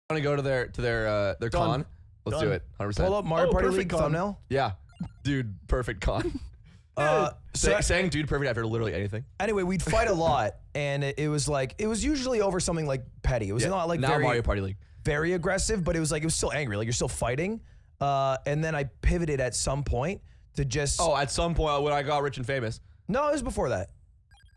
Want to go to their con? Let's do it. 100%. Pull up Mario Party League thumbnail. Yeah, dude, perfect con. Saying dude perfect after literally anything. Anyway, we'd fight a lot, and it was usually over something like petty. It was not like now Mario Party League. Very aggressive, but it was still angry. Like you're still fighting. And then I pivoted at some point to just. Oh, at some point when I got rich and famous. No, it was before that.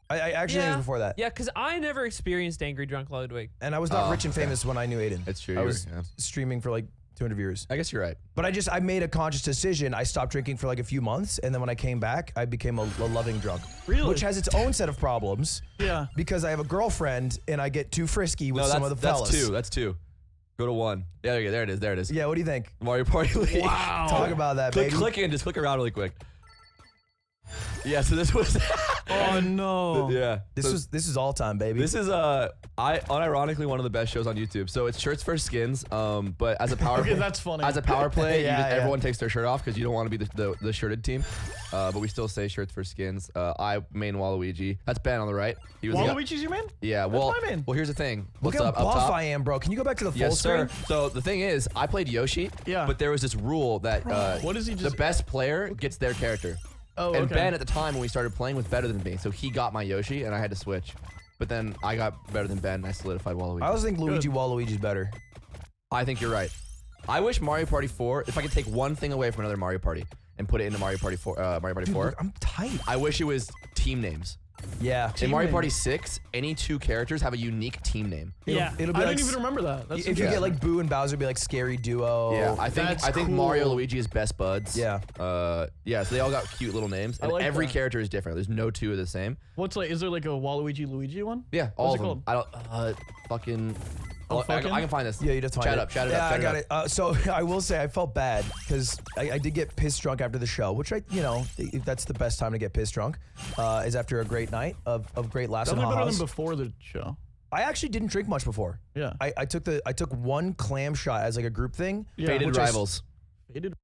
I actually think it was before that. Yeah, because I never experienced Angry Drunk Ludwig. And I was not rich and famous when I knew Aiden. That's true. I was streaming for like 200 viewers. I guess you're right. But I made a conscious decision. I stopped drinking for like a few months, and then when I came back, I became a loving drunk. Really? Which has its own set of problems. Yeah. Because I have a girlfriend, and I get too frisky with some of the fellas. That's two. Go to one. Yeah, there it is. Yeah, what do you think? Mario Party League. Wow. Talk about that, baby. Click in, just click around really quick. Yeah, so this was. Oh no. Yeah. This is all time, baby. This is unironically one of the best shows on YouTube. So it's shirts for skins. But as a power Okay, that's funny. As a power play, everyone takes their shirt off because you don't want to be the shirted team. But we still say shirts for skins. I main Waluigi. That's Ben on the right. He was Waluigi's your man? Yeah. That's my man. Well, here's the thing. Look What's how up buff top? I am, bro. Can you go back to the full Yes, screen? sir. So the thing is, I played Yoshi. Yeah. But there was this rule that what is he just? the best player gets their character. Oh, and okay. Ben at the time when we started playing was better than me, so he got my Yoshi and I had to switch. But then I got better than Ben and I solidified Waluigi. I always think Waluigi's better. I think you're right. I wish Mario Party 4, if I could take one thing away from another Mario Party and put it into Mario Party 4, Dude, look, I'm tight. I wish it was team names. Yeah. In Mario Party 6, any two characters have a unique team name. Yeah. It'll be I like didn't even remember that. That's if you get like Boo and Bowser, it'd be like Scary Duo. Yeah, I think cool. Mario Luigi is best buds. Yeah. Yeah, so they all got cute little names, and like every that. character is different. There's no two of the same. What's like? Is there like a Waluigi Luigi one? Yeah, all What's of it them. called? I don't fucking. Oh, I can find this. Yeah, you just find it. Chat it yeah, up. I got it. So I will say I felt bad because I did get pissed drunk after the show, which that's the best time to get pissed drunk, is after a great night of great laughs and Definitely better ha-has. than before the show. I actually didn't drink much before. Yeah. I took one clam shot as like a group thing. Yeah. Faded rivals. Faded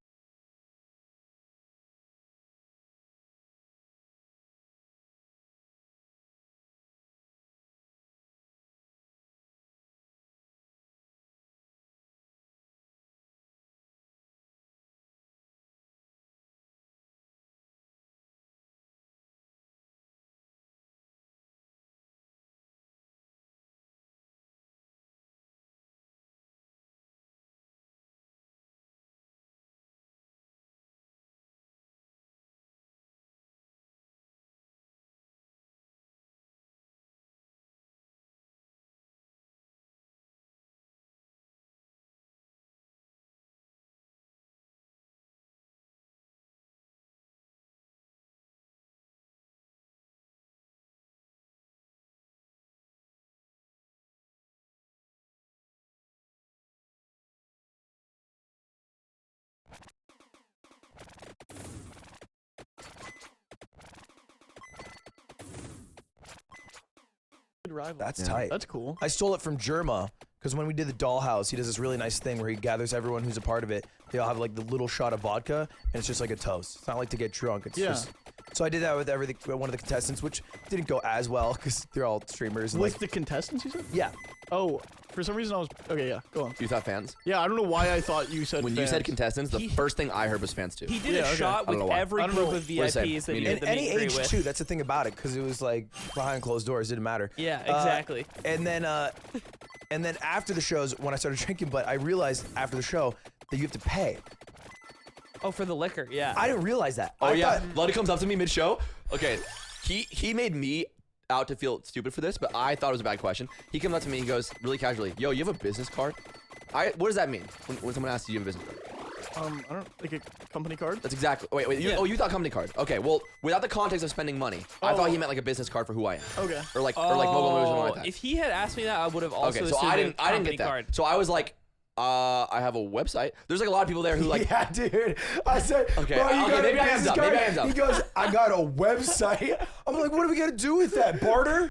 rival. That's tight. That's cool. I stole it from Germa because when we did the dollhouse, he does this really nice thing where he gathers everyone who's a part of it. They all have like the little shot of vodka, and it's just like a toast. It's not like to get drunk. It's just. So I did that with one of the contestants, which didn't go as well because they're all streamers. And With like, the contestants, you said? yeah. Oh, for some reason I was. Okay, yeah, go on. You thought fans? Yeah, I don't know why I thought you said When fans. you said contestants, the first thing I heard was fans too. He did Yeah, a okay. shot I don't with know why. every I don't group know. of What do you say? VIPs that he Me did And the meet any and greet age with. too. That's the thing about it because it was like behind closed doors. Didn't matter. Yeah, exactly. And then after the shows, when I started drinking, but I realized after the show that you have to pay. Oh, for the liquor, yeah. I didn't realize that. Oh I yeah, thought- Luddy comes up to me mid-show. Okay, he made me out to feel stupid for this, but I thought it was a bad question. He comes up to me and goes really casually, "Yo, you have a business card?" What does that mean when someone asks you, you have a business card? I don't like a company card. That's exactly. Wait. Yeah. You thought company card? Okay. Well, without the context of spending money, I thought he meant like a business card for who I am. Okay. Or like mobile moves or something like that. If he had asked me that, I would have also Okay, so assumed I a didn't company get that. card. So I was like, I have a website. There's like a lot of people there who like. yeah, dude. I said, Okay, bro, you okay, got a maybe I am business dumb, card? maybe I am dumb. He goes, I got a website. I'm like, what are we gonna do with that? Barter?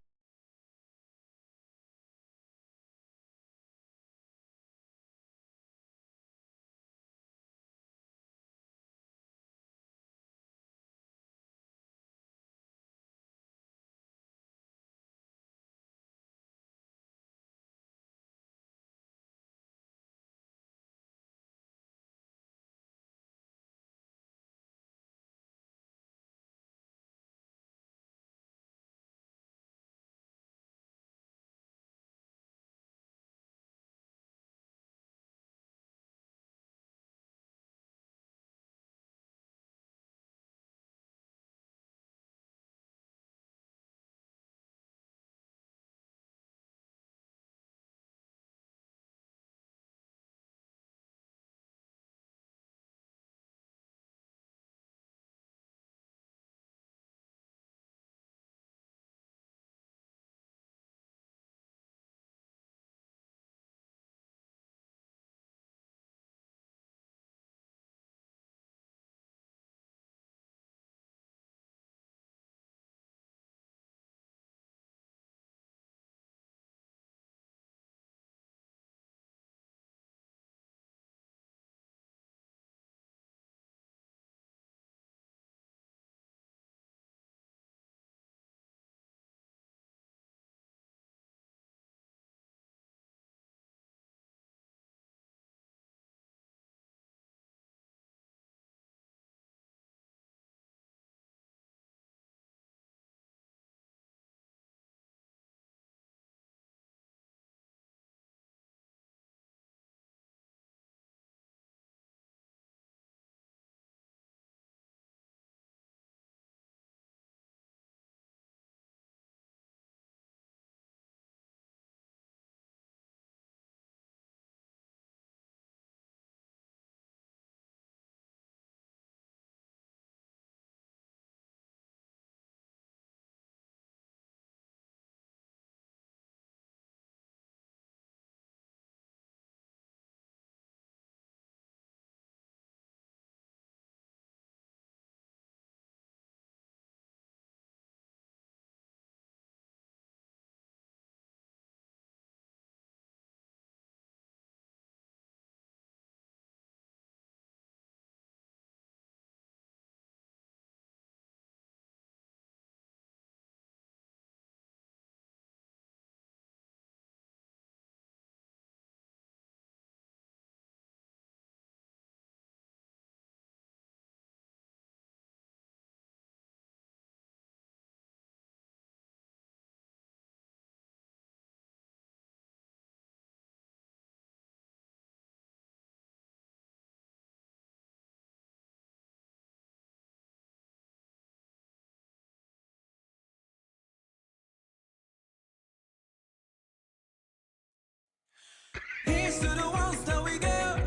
Here's to the ones that we go.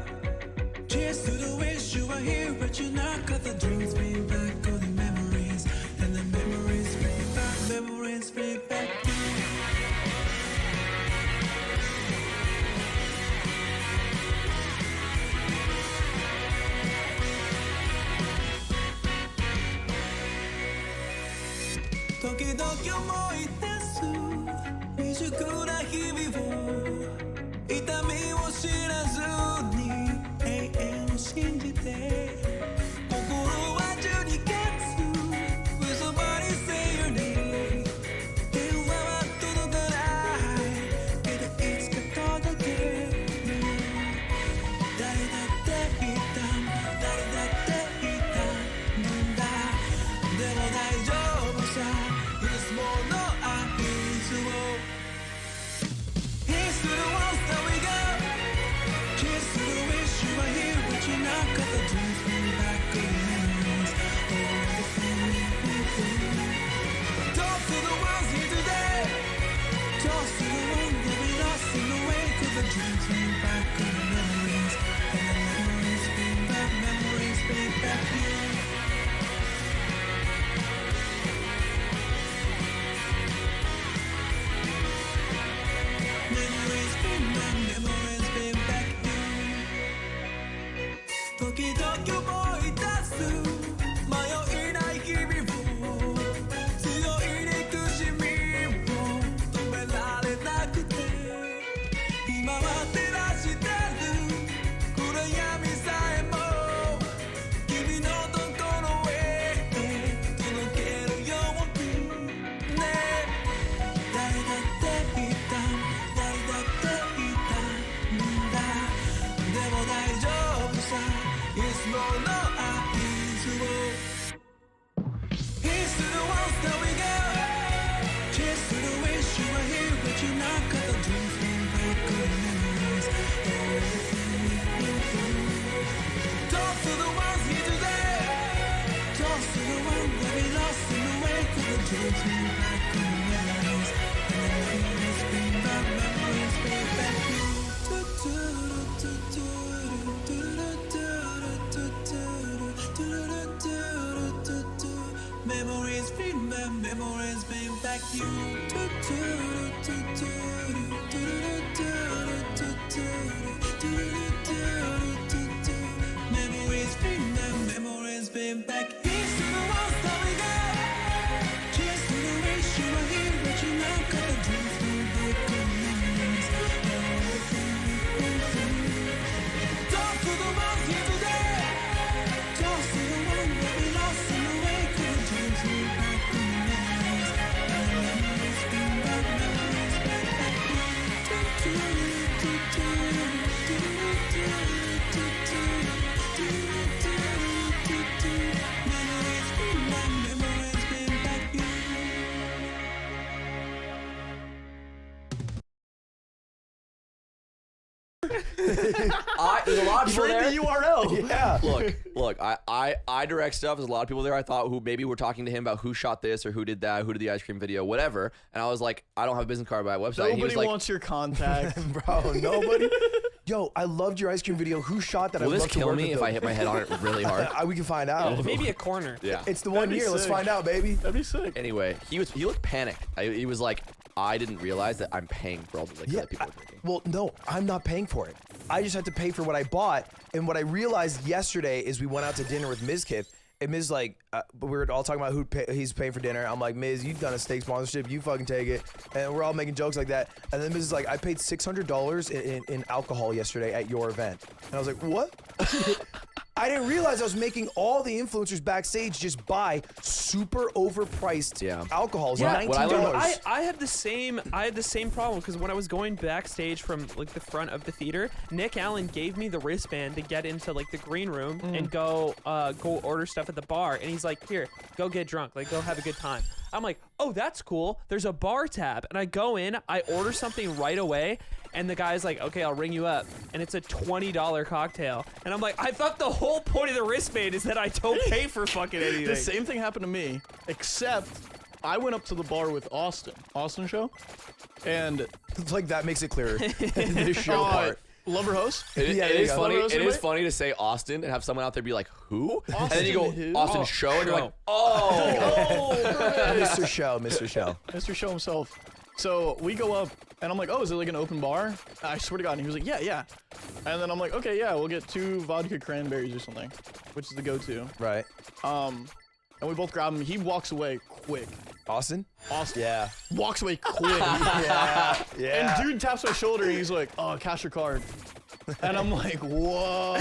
Cheers to the wish you were here, but you're not. Got the dreams bring back all the memories, and the memories bring back, memories bring back. Toki Tokyo mo itesu. 粛な日々を痛みを知らずに永遠を信じて心は12月 Will somebody say your name 電話は届かないけどいつか届ける誰だって言った誰だって言ったんだでも大丈夫さ Yes more no I is all Here's to the ones that we got Cheers to the wish you were here but you're not Got the dreams bring back good memories Oh everything we've been through Toast to the ones here today Toast to the ones that we lost in the way Cause the dreams bring back good memories And the memories bring back you Memories bring back you 時々思い出す迷いない日々を強い憎しみを止められなくて今は照らしてる暗闇さえも君のところへ届けるようにね誰だって言った誰だって言ったんだでも大丈夫さ Yes more no I is all Here's to the ones that we got Cheers to the wish you were here but you're not Got the dreams bring back good memories Oh everything we've been through Toast to the ones here today Toast to the ones that we lost in the way Cause the dreams bring back good memories And the memories bring back you Memories bring back you Memories bring back Here's to the ones that we got Cheers to the wish you were here but you're not Got the dreams bring back good memories Oh everything we've been through Talk to the ones here today Toast to the ones that we lost in the way Cause the dreams bring back good memories And the memories bring back Memories bring back you There's a lot of people Trade there. the URL. Yeah. Look, I direct stuff. There's a lot of people there I thought who maybe were talking to him about who shot this or who did that, who did the ice cream video, whatever. And I was like, I don't have a business card by a website. And he was Nobody like, wants your contact. Bro, nobody. Yo, I loved your ice cream video. Who shot that? will I'd this love to kill work me with if them. I hit my head on it really hard? We can find out. Maybe a corner. Yeah. It's the 1 be year. Let's sick. find out, baby. That'd be sick. Anyway, he looked panicked. He was like, I didn't realize that I'm paying for all the liquor that people are drinking. Well, no, I'm not paying for it. I just have to pay for what I bought. And what I realized yesterday is we went out to dinner with Ms. Kip. And Ms. like, we were all talking about he's paying for dinner. I'm like, Ms., you've done a steak sponsorship. You fucking take it. And we're all making jokes like that. And then Ms. is like, I paid $600 in alcohol yesterday at your event. And I was like, what? I didn't realize I was making all the influencers backstage just buy super overpriced alcohols. Yeah, $19. what I learned- I had the same problem because when I was going backstage from like the front of the theater, Nick Allen gave me the wristband to get into like the green room and go order stuff at the bar, and he's like, here, go get drunk, like go have a good time. I'm like, oh, that's cool. There's a bar tab, and I go in, I order something right away, and the guy's like, okay, I'll ring you up, and it's a $20 cocktail, and I'm like, I thought the whole point of the wristband is that I don't pay for fucking anything. The same thing happened to me, except I went up to the bar with Austin show, and It's like that makes it clearer. The show part. lover host. It Yeah, is yeah. funny. Lover It is host, funny to say Austin and have someone out there be like, who? And then you go, Austin who? Austin Oh, Show, and you're Show. like, oh. Mr. Show, Mr. Show. Mr. Show himself. So we go up, and I'm like, oh, is it like an open bar? I swear to God. And he was like, yeah. And then I'm like, okay, yeah, we'll get 2 vodka cranberries or something, which is the go-to. Right. And we both grab him. He walks away quick. Austin? Austin. Yeah. Walks away quick. Yeah. Yeah. And dude taps my shoulder and he's like, "Oh, cash your card." And I'm like, "Whoa."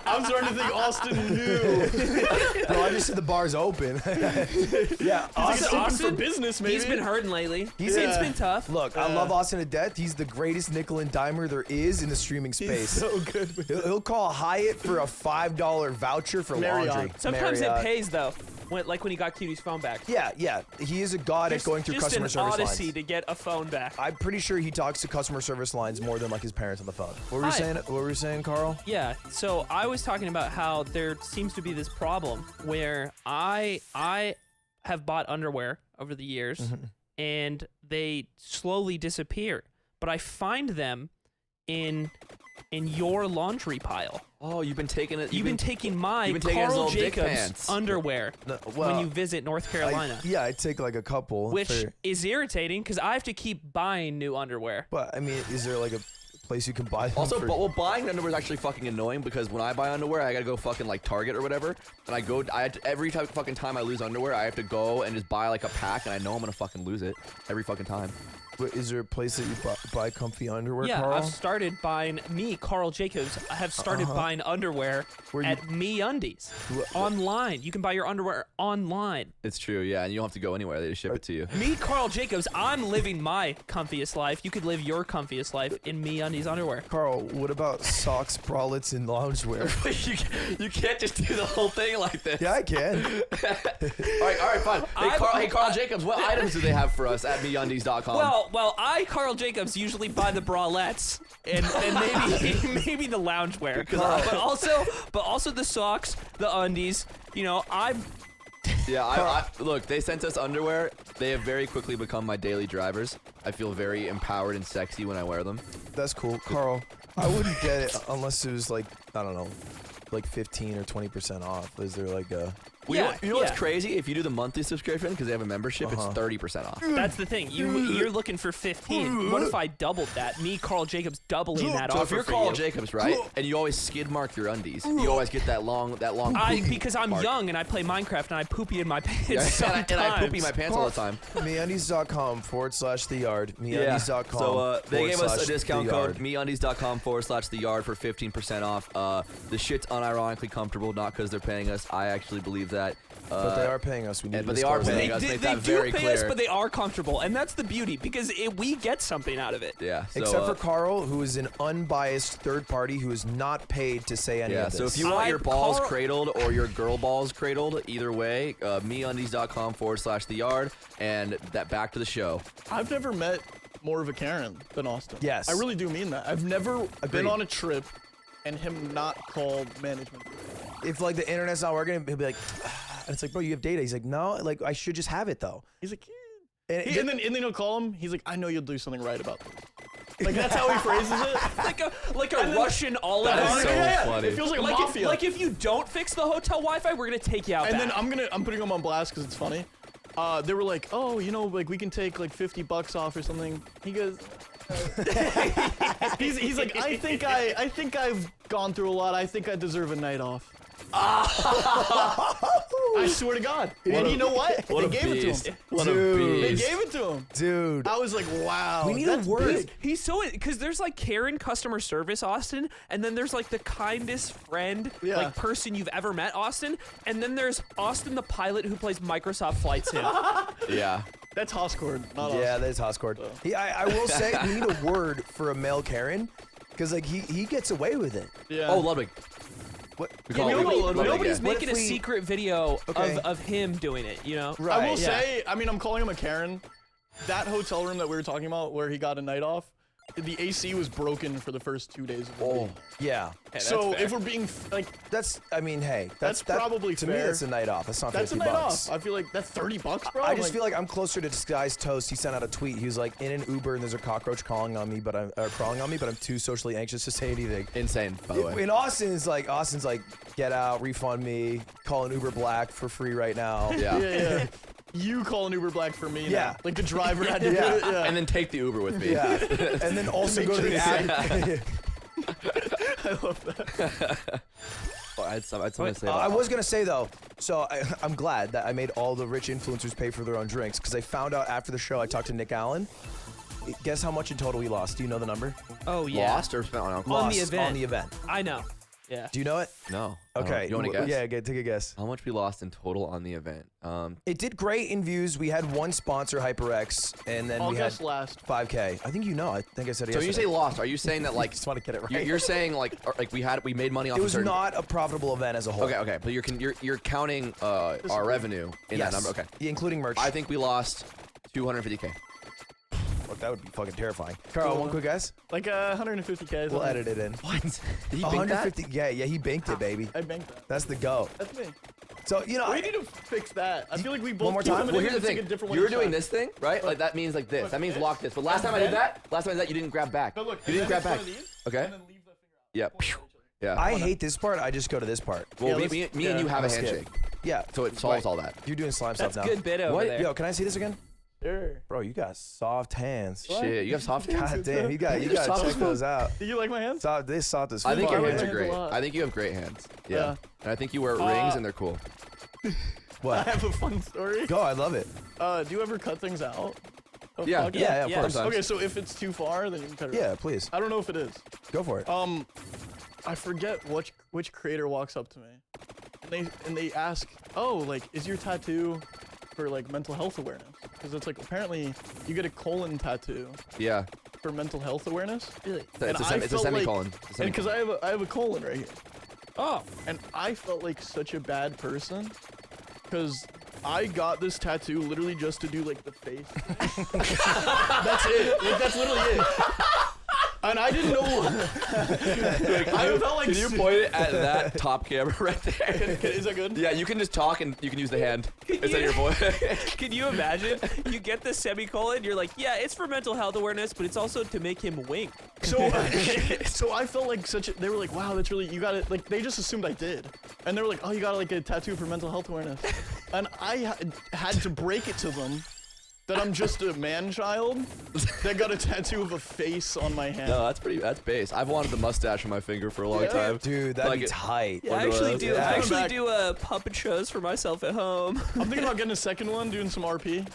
I'm starting to think Austin knew. Bro, I just said the bar's open. Yeah. He's like, it's open for Austin? business, maybe. He's been hurting lately. He's- It's been tough. Look, I love Austin to death. He's the greatest nickel and dimer there is in the streaming He's space. so good with He'll call Hyatt for a $5 voucher for Marriott. laundry. Sometimes Marriott. it pays though. Like when he got Cutie's phone back. Yeah, yeah. He is a god at going through just customer an service odyssey lines. to get a phone back. I'm pretty sure he talks to customer service lines more than like his parents on the phone. What were you Hi. saying? What were you saying, Carl? Yeah, so I was talking about how there seems to be this problem where I have bought underwear over the years Mm-hmm. and they slowly disappear, but I find them in your laundry pile. Oh, you've been taking it. You've been taking my you've been taking his Carl little dick Jacobs pants. underwear No, when well, you visit North Carolina, Yeah, I take like a couple. which for- is irritating because I have to keep buying new underwear. but I mean, is there like a place you can buy them Also, for? well, buying underwear is actually fucking annoying because when I buy underwear, I gotta go fucking like Target or whatever, and every fucking time I lose underwear, I have to go and just buy like a pack, and I know I'm gonna fucking lose it every fucking time. But is there a place that you buy comfy underwear, Yeah, Carl? I've started buying Carl Jacobs. I have started buying underwear Where at MeUndies online. You can buy your underwear online. It's true, yeah, and you don't have to go anywhere; they just ship it to you. Me, Carl Jacobs. I'm living my comfiest life. You could live your comfiest life in MeUndies underwear. Carl, what about socks, bralettes, and loungewear? you can't just do the whole thing like this. Yeah, I can. All right, fine. Hey, Carl Jacobs, what items do they have for us at MeUndies.com? Well, I, Carl Jacobs, usually buy the bralettes and maybe the loungewear, but also the socks, the undies. You know, Yeah, I look, they sent us underwear. They have very quickly become my daily drivers. I feel very empowered and sexy when I wear them. That's cool. Carl, I wouldn't get it unless it was like, I don't know, like 15 or 20% off. Is there like a... Well, you know what's yeah. crazy? If you do the monthly subscription, because they have a membership, it's 30% off. That's the thing. You're looking for 15. What if I doubled that? Me, Carl Jacobs, doubling that So offer if you're for Carl you. Jacobs, right, and you always skid mark your undies, you always get that long. Because I'm mark. young and I play Minecraft and I poopy in my pants Yeah, sometimes. and I poopy my pants all the time. MeUndies.com/the yard. Yeah. MeUndies.com. So they gave us a discount code, /the MeUndies.com/the yard for 15% off. The shit's unironically comfortable, not because they're paying us. I actually believe that. But they are paying us. We need to but they are disclose paying that. us. They Make that do very pay us, clear. but they are comfortable, and that's the beauty because we get something out of it. Yeah. So, Except for Carl, who is an unbiased third party who is not paid to say any yeah, of this. so if you want your balls Carl- cradled or your girl balls cradled, either way, MeUndies.com/the yard, and that back to the show. I've never met more of a Karen than Austin. Yes. I really do mean that. I've never Agreed. been on a trip and him not called management. if like the internet's not working, he'll be like, and it's like, bro, you have data. He's like, no, like I should just have it though. He's like, And, and then he'll call him. He's like, I know you'll do something right about this. Like that's how he phrases it. like a Russian oligarch. That is so Yeah, funny. It feels like a Like mafia. if you don't fix the hotel Wi-Fi, we're gonna take you out. and back. then I'm putting him on blast because it's funny. They were like, oh, you know, like we can take like $50 off or something. He goes, he's like, I think I've gone through a lot. I think I deserve a night off. I swear to God. And you know what? What They a gave it to beast. him. What Dude. a They beast. gave it to him. dude, I was like, wow. We need a that's word. big. He's so because there's like Karen customer service Austin, and then there's like the kindest friend Yeah. like person you've ever met Austin, and then there's Austin the pilot who plays Microsoft Flight Sim. Yeah. That's Hoscord, not yeah, us. that's Hoscord. I will say we need a word for a male Karen, because like he gets away with it. Yeah. Oh, Ludwig. What? We call it Ludwig, Nobody's yeah. What making if a we- secret video Okay. of him doing it. You know. Right. I will yeah. say, I mean, I'm calling him a Karen. That hotel room that we were talking about where he got a night off, the AC was broken for the first 2 days of the week. Yeah, So if we're being like, that's. I mean, hey, That's probably to me. fair. That's a night off. That's not that's a 50 night bucks. off. I feel like that's $30, bro. I just feel like I'm closer to disguised toast. He sent out a tweet. He was like, in an Uber, and there's a cockroach crawling on me, but I'm too socially anxious to say anything. Insane, by the way. In Austin's like, get out, refund me, call an Uber Black for free right now. Yeah. yeah. You call an Uber Black for me. Yeah. Now. Like the driver had to Yeah. do it. Yeah. And then take the Uber with me. Yeah, and then also go to the app. I love that. I had something to say. I About was gonna say though, so I'm glad that I made all the rich influencers pay for their own drinks because I found out after the show I talked to Nick Allen. Guess how much in total we lost? Do you know the number? Oh yeah. lost or spent on alcohol. On the Lost event. On the event. I know. Yeah. Do you know it? No. I don't know. Okay. You want to guess? Yeah, take a guess. How much we lost in total on the event? It did great in views. We had one sponsor, HyperX, and then I'll we had guess last. 5K. I think you know. I think I said it So when you yesterday. say lost, are you saying that like just want to get it right. you're saying like we made money off? It a was certain... not a profitable event as a whole. Okay, but you're counting our revenue in Yes. that number. Okay. Yeah, including merch. I think we lost 250K. Fuck, that would be fucking terrifying. Carl, one quick guess. Like 150K. We'll edit it in. What? Did he bank that? 150. Yeah, he banked it, baby. I banked that. That's the go. That's me. So you know, We need to fix that. I feel like we both more keep time? coming Well, in here's the and thing. take a different one You were each doing time. this thing, right? Like that means like this. Look, That means this. lock this. But last time I And did then- that, you didn't grab back. But look, You didn't grab and then back. it's one of these, Okay. And then leave the finger out. Yeah. Point at each other. Yeah. I hate this part. I just go to this part. Well, Yeah, me let's- and you yeah. have a Let's skip. handshake, Yeah. so it solves all that. You're doing slime That's stuff a now. good bit over What? there. Yo, can I see this again? Sure. Bro, you got soft hands. Shit, you have soft hands. God damn, you got You're soft to as check those out. Do you like my hands? Soft, this soft as I think fuck. your I hands like are my hands great. a lot. I think you have great hands. Yeah. Yeah. And I think you wear rings and they're cool. I What? have a fun story. Go, I love it. Do you ever cut things out? of Yeah. podcasts? Yeah, of Yeah. course. Sometimes. Okay, so if it's too far, then you can cut it out. Yeah, please. I don't know if it is. Go for it. I forget which creator walks up to me, and they ask, "Oh, like, is your tattoo for like mental health awareness?" Because it's like apparently you get a colon tattoo Yeah. for mental health awareness. Really? It's a, I it's a felt like- semicolon. It's a And semicolon. because I have a colon right here, Oh. and I felt like such a bad person, because I got this tattoo literally just to do like the face. That's it. Like that's literally it. And I didn't know. I felt like. Can you point it at that top camera right there? Is that good? Yeah, you can just talk and you can use the hand instead of your voice. Can you imagine? You get the semicolon, you're like, yeah, it's for mental health awareness, but it's also to make him wink. So, so I felt like such a, they were like, wow, that's really, you got it. Like, they just assumed I did. And they were like, oh, you got like a tattoo for mental health awareness. And I had to break it to them that I'm just a man-child that got a tattoo of a face on my hand. No, that's base. I've wanted the mustache on my finger for a long time. Dude, that'd Like be it- tight. Yeah, I Wonder what actually else- do. yeah. I actually Back. do puppet shows for myself at home. I'm thinking about getting a second one, doing some RP.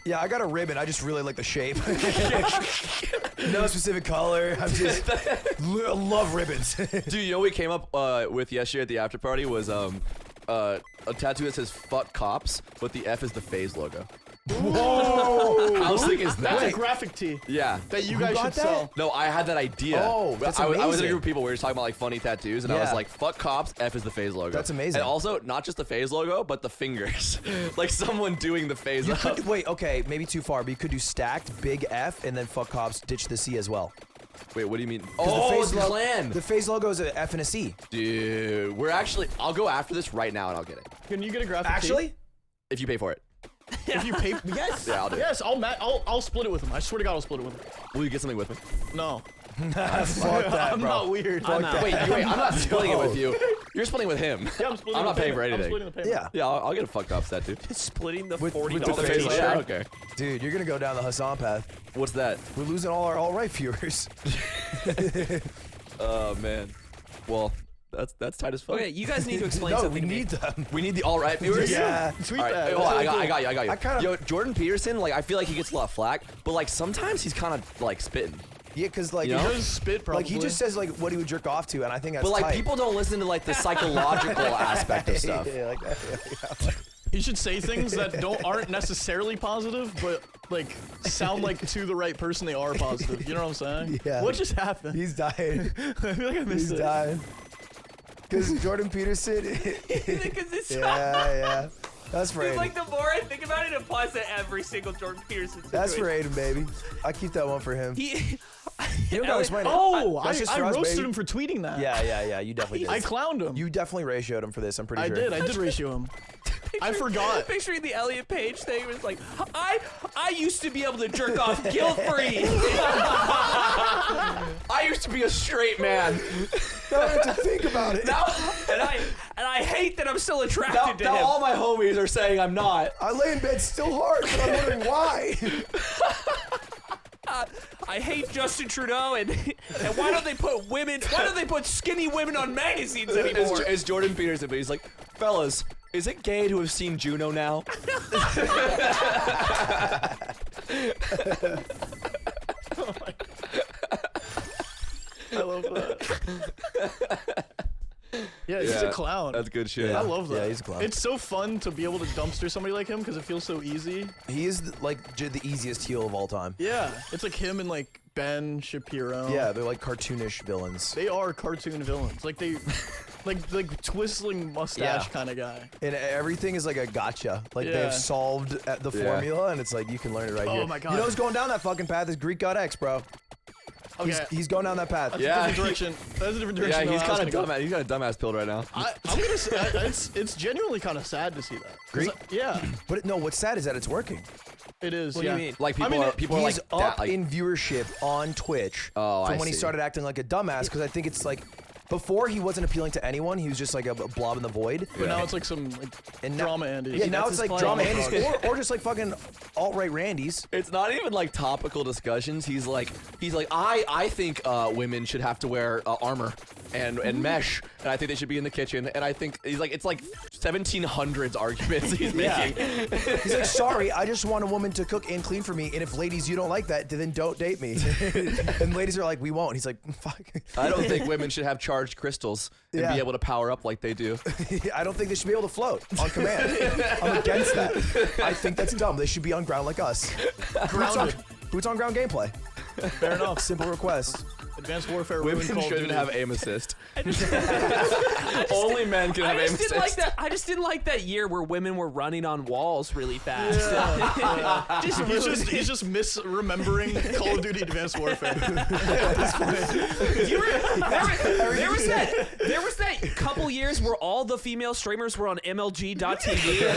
Yeah, I got a ribbon. I just really like the shape. No specific color. I'm just love ribbons. Dude, you know what we came up with yesterday at the after party was a tattoo that says "fuck cops," but the F is the phase logo. Whoa! How sick is That's that? a graphic tee Yeah. that you Who guys got should that? sell. No, I had that idea. Oh, that's I was in a amazing. group of people. We were just talking about like funny tattoos, and I was Yeah. like, "Fuck cops." F is the phase logo. That's amazing. And also, not just the phase logo, but the fingers, like someone doing the phase You up. could, wait, okay, maybe too far, but you could do stacked, big F, and then fuck cops, ditch the C as well. Wait, what do you mean? 'Cause Oh, the it's phase clan. The phase logo is an F and a C. Dude, we're actually. I'll go after this right now, and I'll get it Can you get a graphic tee? Actually? if you pay for it. If you pay, yes. Yeah, I'll do it. Yes, I'll split it with him. I swear to God, I'll split it with him. Will you get something with me? No. Fuck that, I'm bro. not weird. I'm out. Wait, I'm not splitting it with you. You're splitting with him. Yeah, I'm splitting I'm the not paying payment. for I'm anything. splitting the payment. Yeah. Yeah, I'll get a fuck cops tattoo. Splitting the With $40 the Face face logo? logo? Yeah, okay. Dude, you're gonna go down the Hassan path. What's that? We're losing all our alt-right viewers. Oh man. Well, that's tight as fuck. Okay, you guys need to explain No, something we to me. need them. We need the all right viewers. Yeah. Tweet All right, that. hold on, That's I got really you. I kinda- Yo, Jordan Peterson, like I feel like he gets a lot of flack, but like sometimes he's kind of like spitting. Yeah, because like, You cool. know? He does spit probably. like he just says like what he would jerk off to, and I think that's But like tight. people don't listen to like the psychological aspect of stuff. Yeah, like that. He should say things that aren't necessarily positive, but like sound like to the right person they are positive. You know what I'm saying? Yeah. What just happened? He's dying. I feel like I missed He's it. dying. Because Jordan Peterson. Because it's yeah. That's for Aiden. like the more I think about it, it applies to every single Jordan Peterson situation. That's for Aiden, baby. I keep that one for him. He. You don't gotta explain it. Oh, That's just I for us, roasted baby. him for tweeting that. Yeah. You definitely I did. clowned him. You definitely ratioed him for this. I'm pretty I sure. did ratio him. I forgot. Picturing the Elliot Page thing, it was like, I used to be able to jerk off guilt free. I used to be a straight man. Now I have to think about it. Now, and I hate that I'm still attracted to now him. all my homies are saying I'm not. I lay in bed still hard, but I'm wondering why. I hate Justin Trudeau, and why don't they put women? Why don't they put skinny women on magazines anymore? It's Jordan Peterson, but he's like, fellas, is it gay to have seen Juno now? I love that. Yeah, he's a clown. That's good shit. I love that. Yeah, he's a clown. It's so fun to be able to dumpster somebody like him because it feels so easy. He is like the easiest heel of all time. Yeah, it's like him and like Ben Shapiro. Yeah, they're like cartoonish villains. They are cartoon villains. Like they, like twistling mustache kind of guy. And everything is like a gotcha. Like Yeah. they've solved the formula, and it's like you can learn it right here. Oh my God. You know who's going down that fucking path is Greek God X, bro. Okay, He's going down that path. that's Yeah. a different direction. That's a different Yeah, direction. he's than I was kind of gonna go. dumbass. He's got a dumbass pilled right now. I'm gonna say it's genuinely kind of sad to see that. 'Cause, Greek? Yeah, But no, what's sad is that it's working. it is. What do yeah. you mean? Like I people mean, are people are He's like up that, like, in viewership on Twitch Oh, from I when he see. started acting like a dumbass, because I think it's like before he wasn't appealing to anyone. He was just like a blob in the void. But now it's like some like And now- drama Andy. Yeah, now that's it's his like play. drama Oh my Andy's, God. or just like fucking alt-right Randy's. It's not even like topical discussions. He's like I think women should have to wear armor and mesh, and I think they should be in the kitchen. And I think he's like it's like 1700s arguments he's making. He's like, sorry, I just want a woman to cook and clean for me, and if ladies you don't like that, then don't date me. And ladies are like, we won't. He's like, fuck. I don't think women should have charged crystals and Yeah. be able to power up like they do. I don't think they should be able to float on command. I'm against that. I think that's dumb. They should be on ground like us. Grounded. Boots on ground gameplay. Fair enough. Simple request. Advanced Warfare. Women Call of shouldn't Duty. have aim assist. Only men can have I aim just assist. didn't like that. I just didn't like that year where women were running on walls really fast. He's just misremembering Call of Duty Advanced Warfare. There was that couple years where all the female streamers were on MLG.TV.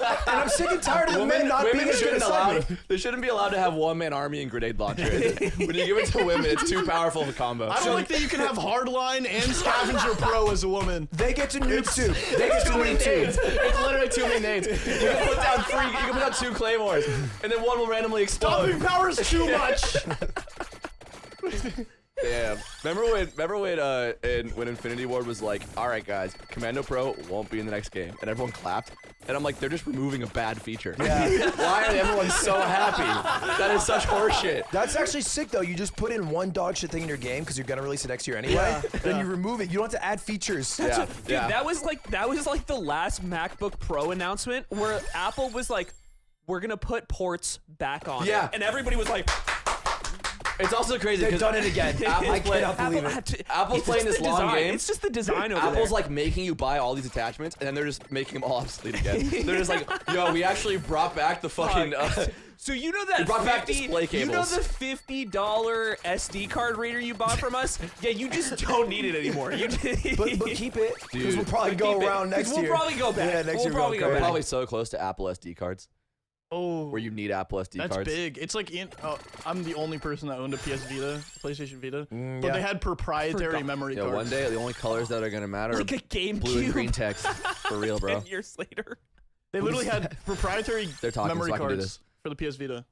And I'm sick and tired of the men not being as good as me. They shouldn't be allowed to have one-man army and grenade launchers. When you give it to women, it's too powerful of a combo. I don't like that you can have Hardline and Scavenger Pro as a woman. They get to nuke too. They get to nuke too. It's literally too many names. You can put down three. You can put down 2 claymores, and then one will randomly explode. Bombing power is too much. Damn. Remember when Infinity Ward was like, all right guys, Commando Pro won't be in the next game, and everyone clapped, and I'm like, they're just removing a bad feature. Yeah. Why are everyone so happy? That is such horseshit. That's actually sick though. You just put in one dog shit thing in your game because you're gonna release it next year anyway. Then you remove it. You don't have to add features. Yeah. Dude, that was like the last MacBook Pro announcement where Apple was like, we're gonna put ports back on. Yeah. it. And everybody was like, It's also crazy They've because done it again. I cannot believe it. Apple's it's playing just this the long design. game. It's just the design over Apple's there. like making you buy all these attachments, and then they're just making them all obsolete again. They're just like, yo, we actually brought back the fucking. So you know that They brought back 50 display you know cables. the $50 SD card reader you bought from us? Yeah, you just don't need it anymore. You But keep it because Dude. we'll probably go keep it, around 'cause next we'll year. probably go back. Yeah, next We'll year probably go We're back. probably so close to Apple SD cards, Oh, where you need Apple SD that's cards. big. It's like I'm the only person that owned a PS Vita, PlayStation Vita, but yeah. they had proprietary Forgot. memory Yeah, cards. one day the only colors that are gonna matter Like are a GameCube. blue and green text. For real, bro. 10 years later. They literally had proprietary They're talking, memory so I can do cards this. for the PS Vita.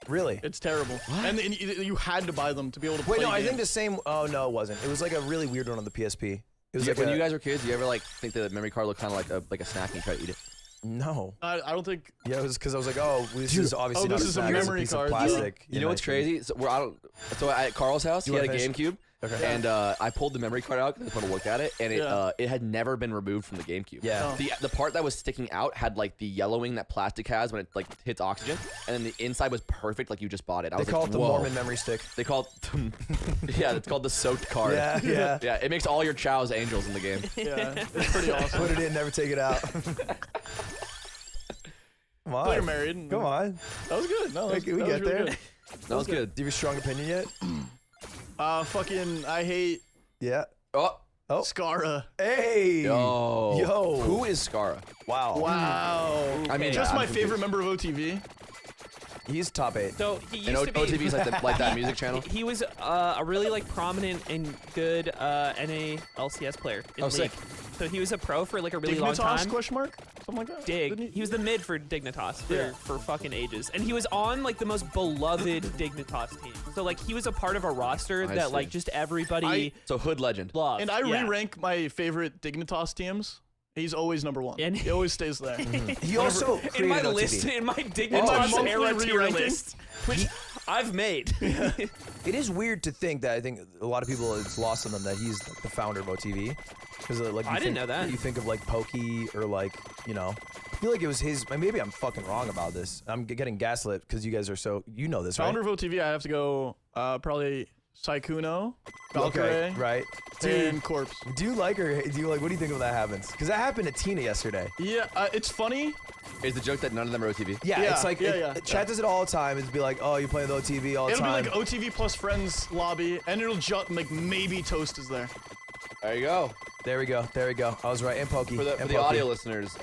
Really? It's terrible. And you had to buy them to be able to Wait, play no, I think games. the same. Oh no, it wasn't. It was like a really weird one on the PSP. It was like When a, you guys were kids, do you ever like think that the memory card looked kind of like a snack and you try to eat it? no. I don't think. Yeah, it was because I was like, oh, this is obviously oh, not this a is a snack, it's memory piece card. of plastic. You know what's crazy? So at Carl's house, he You had a wanna finish? GameCube, Okay. and I pulled the memory card out because I just want to look at it, and it had never been removed from the GameCube. Yeah. Oh. The part that was sticking out had like the yellowing that plastic has when it like hits oxygen, and then the inside was perfect, like you just bought it. I They was call like, it the whoa. Mormon memory stick. They call it, yeah, it's called the soaked card. Yeah, yeah. Yeah, it makes all your chows angels in the game. Yeah, it's pretty awesome. Put it in, never take it out. Come on. But you're married. and- Come on. That was good. No, that was, We that get was really there. good. That was good. Do you have a strong opinion yet? Fucking, I hate Yeah. Oh, Oh. Skara. Hey. yo, who is Skara? Wow. Wow. I mean, Just I'm my confused. favorite member of OTV. He's top 8. So he And used to be. OTV's like that music channel. He was a really like prominent and good NA LCS player in Oh, League. sick. So he was a pro for like a really long Dignitas, time. question mark? Something like that? Dig. Didn't He was the mid for Dignitas for, Yeah. for fucking ages. And he was on like the most beloved Dignitas team. So like he was a part of a roster I that see. like just everybody So hood legend. loved. And I Yeah. re-rank my favorite Dignitas teams. He's always number one. And- he always stays there. He also in created my OTV. list, in my my Dignitas monthly era tier re-ranking? list, which I've made. It is weird to think that I think a lot of people it's lost on them that he's like the founder of OTV because like you I didn't think- know that. You think of like Pokey or like I feel like it was his. Maybe I'm fucking wrong about this. I'm getting gaslit because you guys are so know this, Founder right? of OTV, I have to go probably Saikuno, Okay, Valkyrie, right. Dude, and Corpse. do you like or do you like? What do you think when that happens? Because that happened to Tina yesterday. Yeah, it's funny. Is the joke that none of them are OTV? Yeah, Yeah, it's like yeah. Chat does it all the time. It'd be like, oh, you play with OTV all the It'll be time. like OTV plus friends lobby, and it'll just like maybe Toast is there. There you go. There we go. There we go. I was right. And Pokey. For the and Pokey. audio listeners,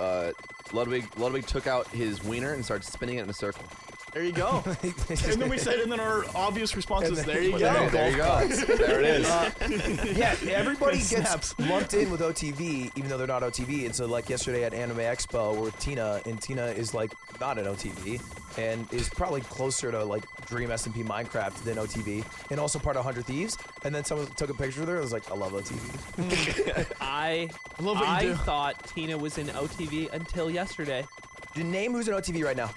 Ludwig took out his wiener and started spinning it in a circle. There you go. And then we said, and then our obvious response is, And then- there you go. There you go. There it is. Yeah, everybody gets Snaps. lumped in with OTV, even though they're not OTV. And so, like yesterday at Anime Expo, we're with Tina, and Tina is like not an OTV, and is probably closer to like Dream SMP Minecraft than OTV, and also part of 100 Thieves. And then someone took a picture with her and was like, "I love OTV." I love what you do. thought Tina was in OTV until yesterday. Name who's in OTV right now.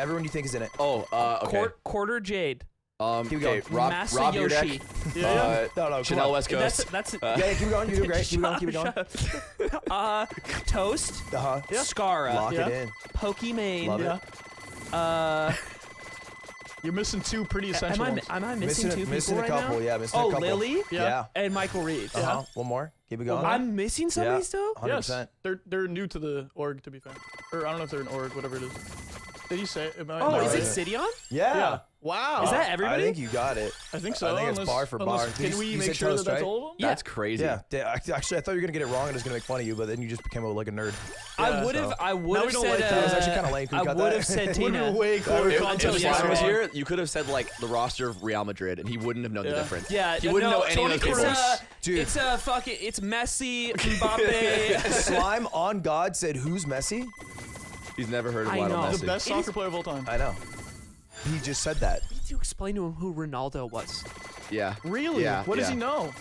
Everyone you think is in it. Oh, okay. Quarter Jade. Keep Okay, going. Rob Masayoshi. Beardek, Yeah. No, come Chanel on. West Coast. That's Yeah, keep going. You're doing great. Keep going. Keep it going. Toast. Uh-huh. Scara. Lock Yeah. it in. Pokimane. Love it. Yeah. You're missing two pretty essential ones. Am I missing two missing people a right couple. now? Yeah, missing Oh, a couple. Lily Yeah. and Michael Reeves. Uh-huh. One more. Keep it going. I'm missing somebody Yeah. still? 100%. Yes, they're new to the org, to be fair. Or I don't know if they're an org, whatever it is. Did you say? Am I, Oh, am I is right? it Sidion? Yeah. Yeah. Wow. Is that everybody? I think you got it. I think so. I think it's bar for bar. Can You we said make sure Toast, that that's right? all of them? Yeah. That's crazy. Yeah. Actually, I thought you were gonna get it wrong and I was gonna make fun of you, but then you just became like a nerd. I would have. so- I would Now have we don't said. like that. That was actually kinda lame. Can we I cut would that? have said Would Tina. be way cooler If Until Slime yesterday. was here, you could have said like the roster of Real Madrid, and he wouldn't have known the Yeah. difference. Yeah, he wouldn't no, know any of Toni those Kroos. people. Dude. It's a fucking. It's Messi, Mbappe. Slime on God said, "Who's Messi?" He's never heard of I Lionel know. Messi. The best It soccer is- player of all time. I know. He just said that. Need to explain to him who Ronaldo was. Yeah. Really? Yeah. What does yeah. he know?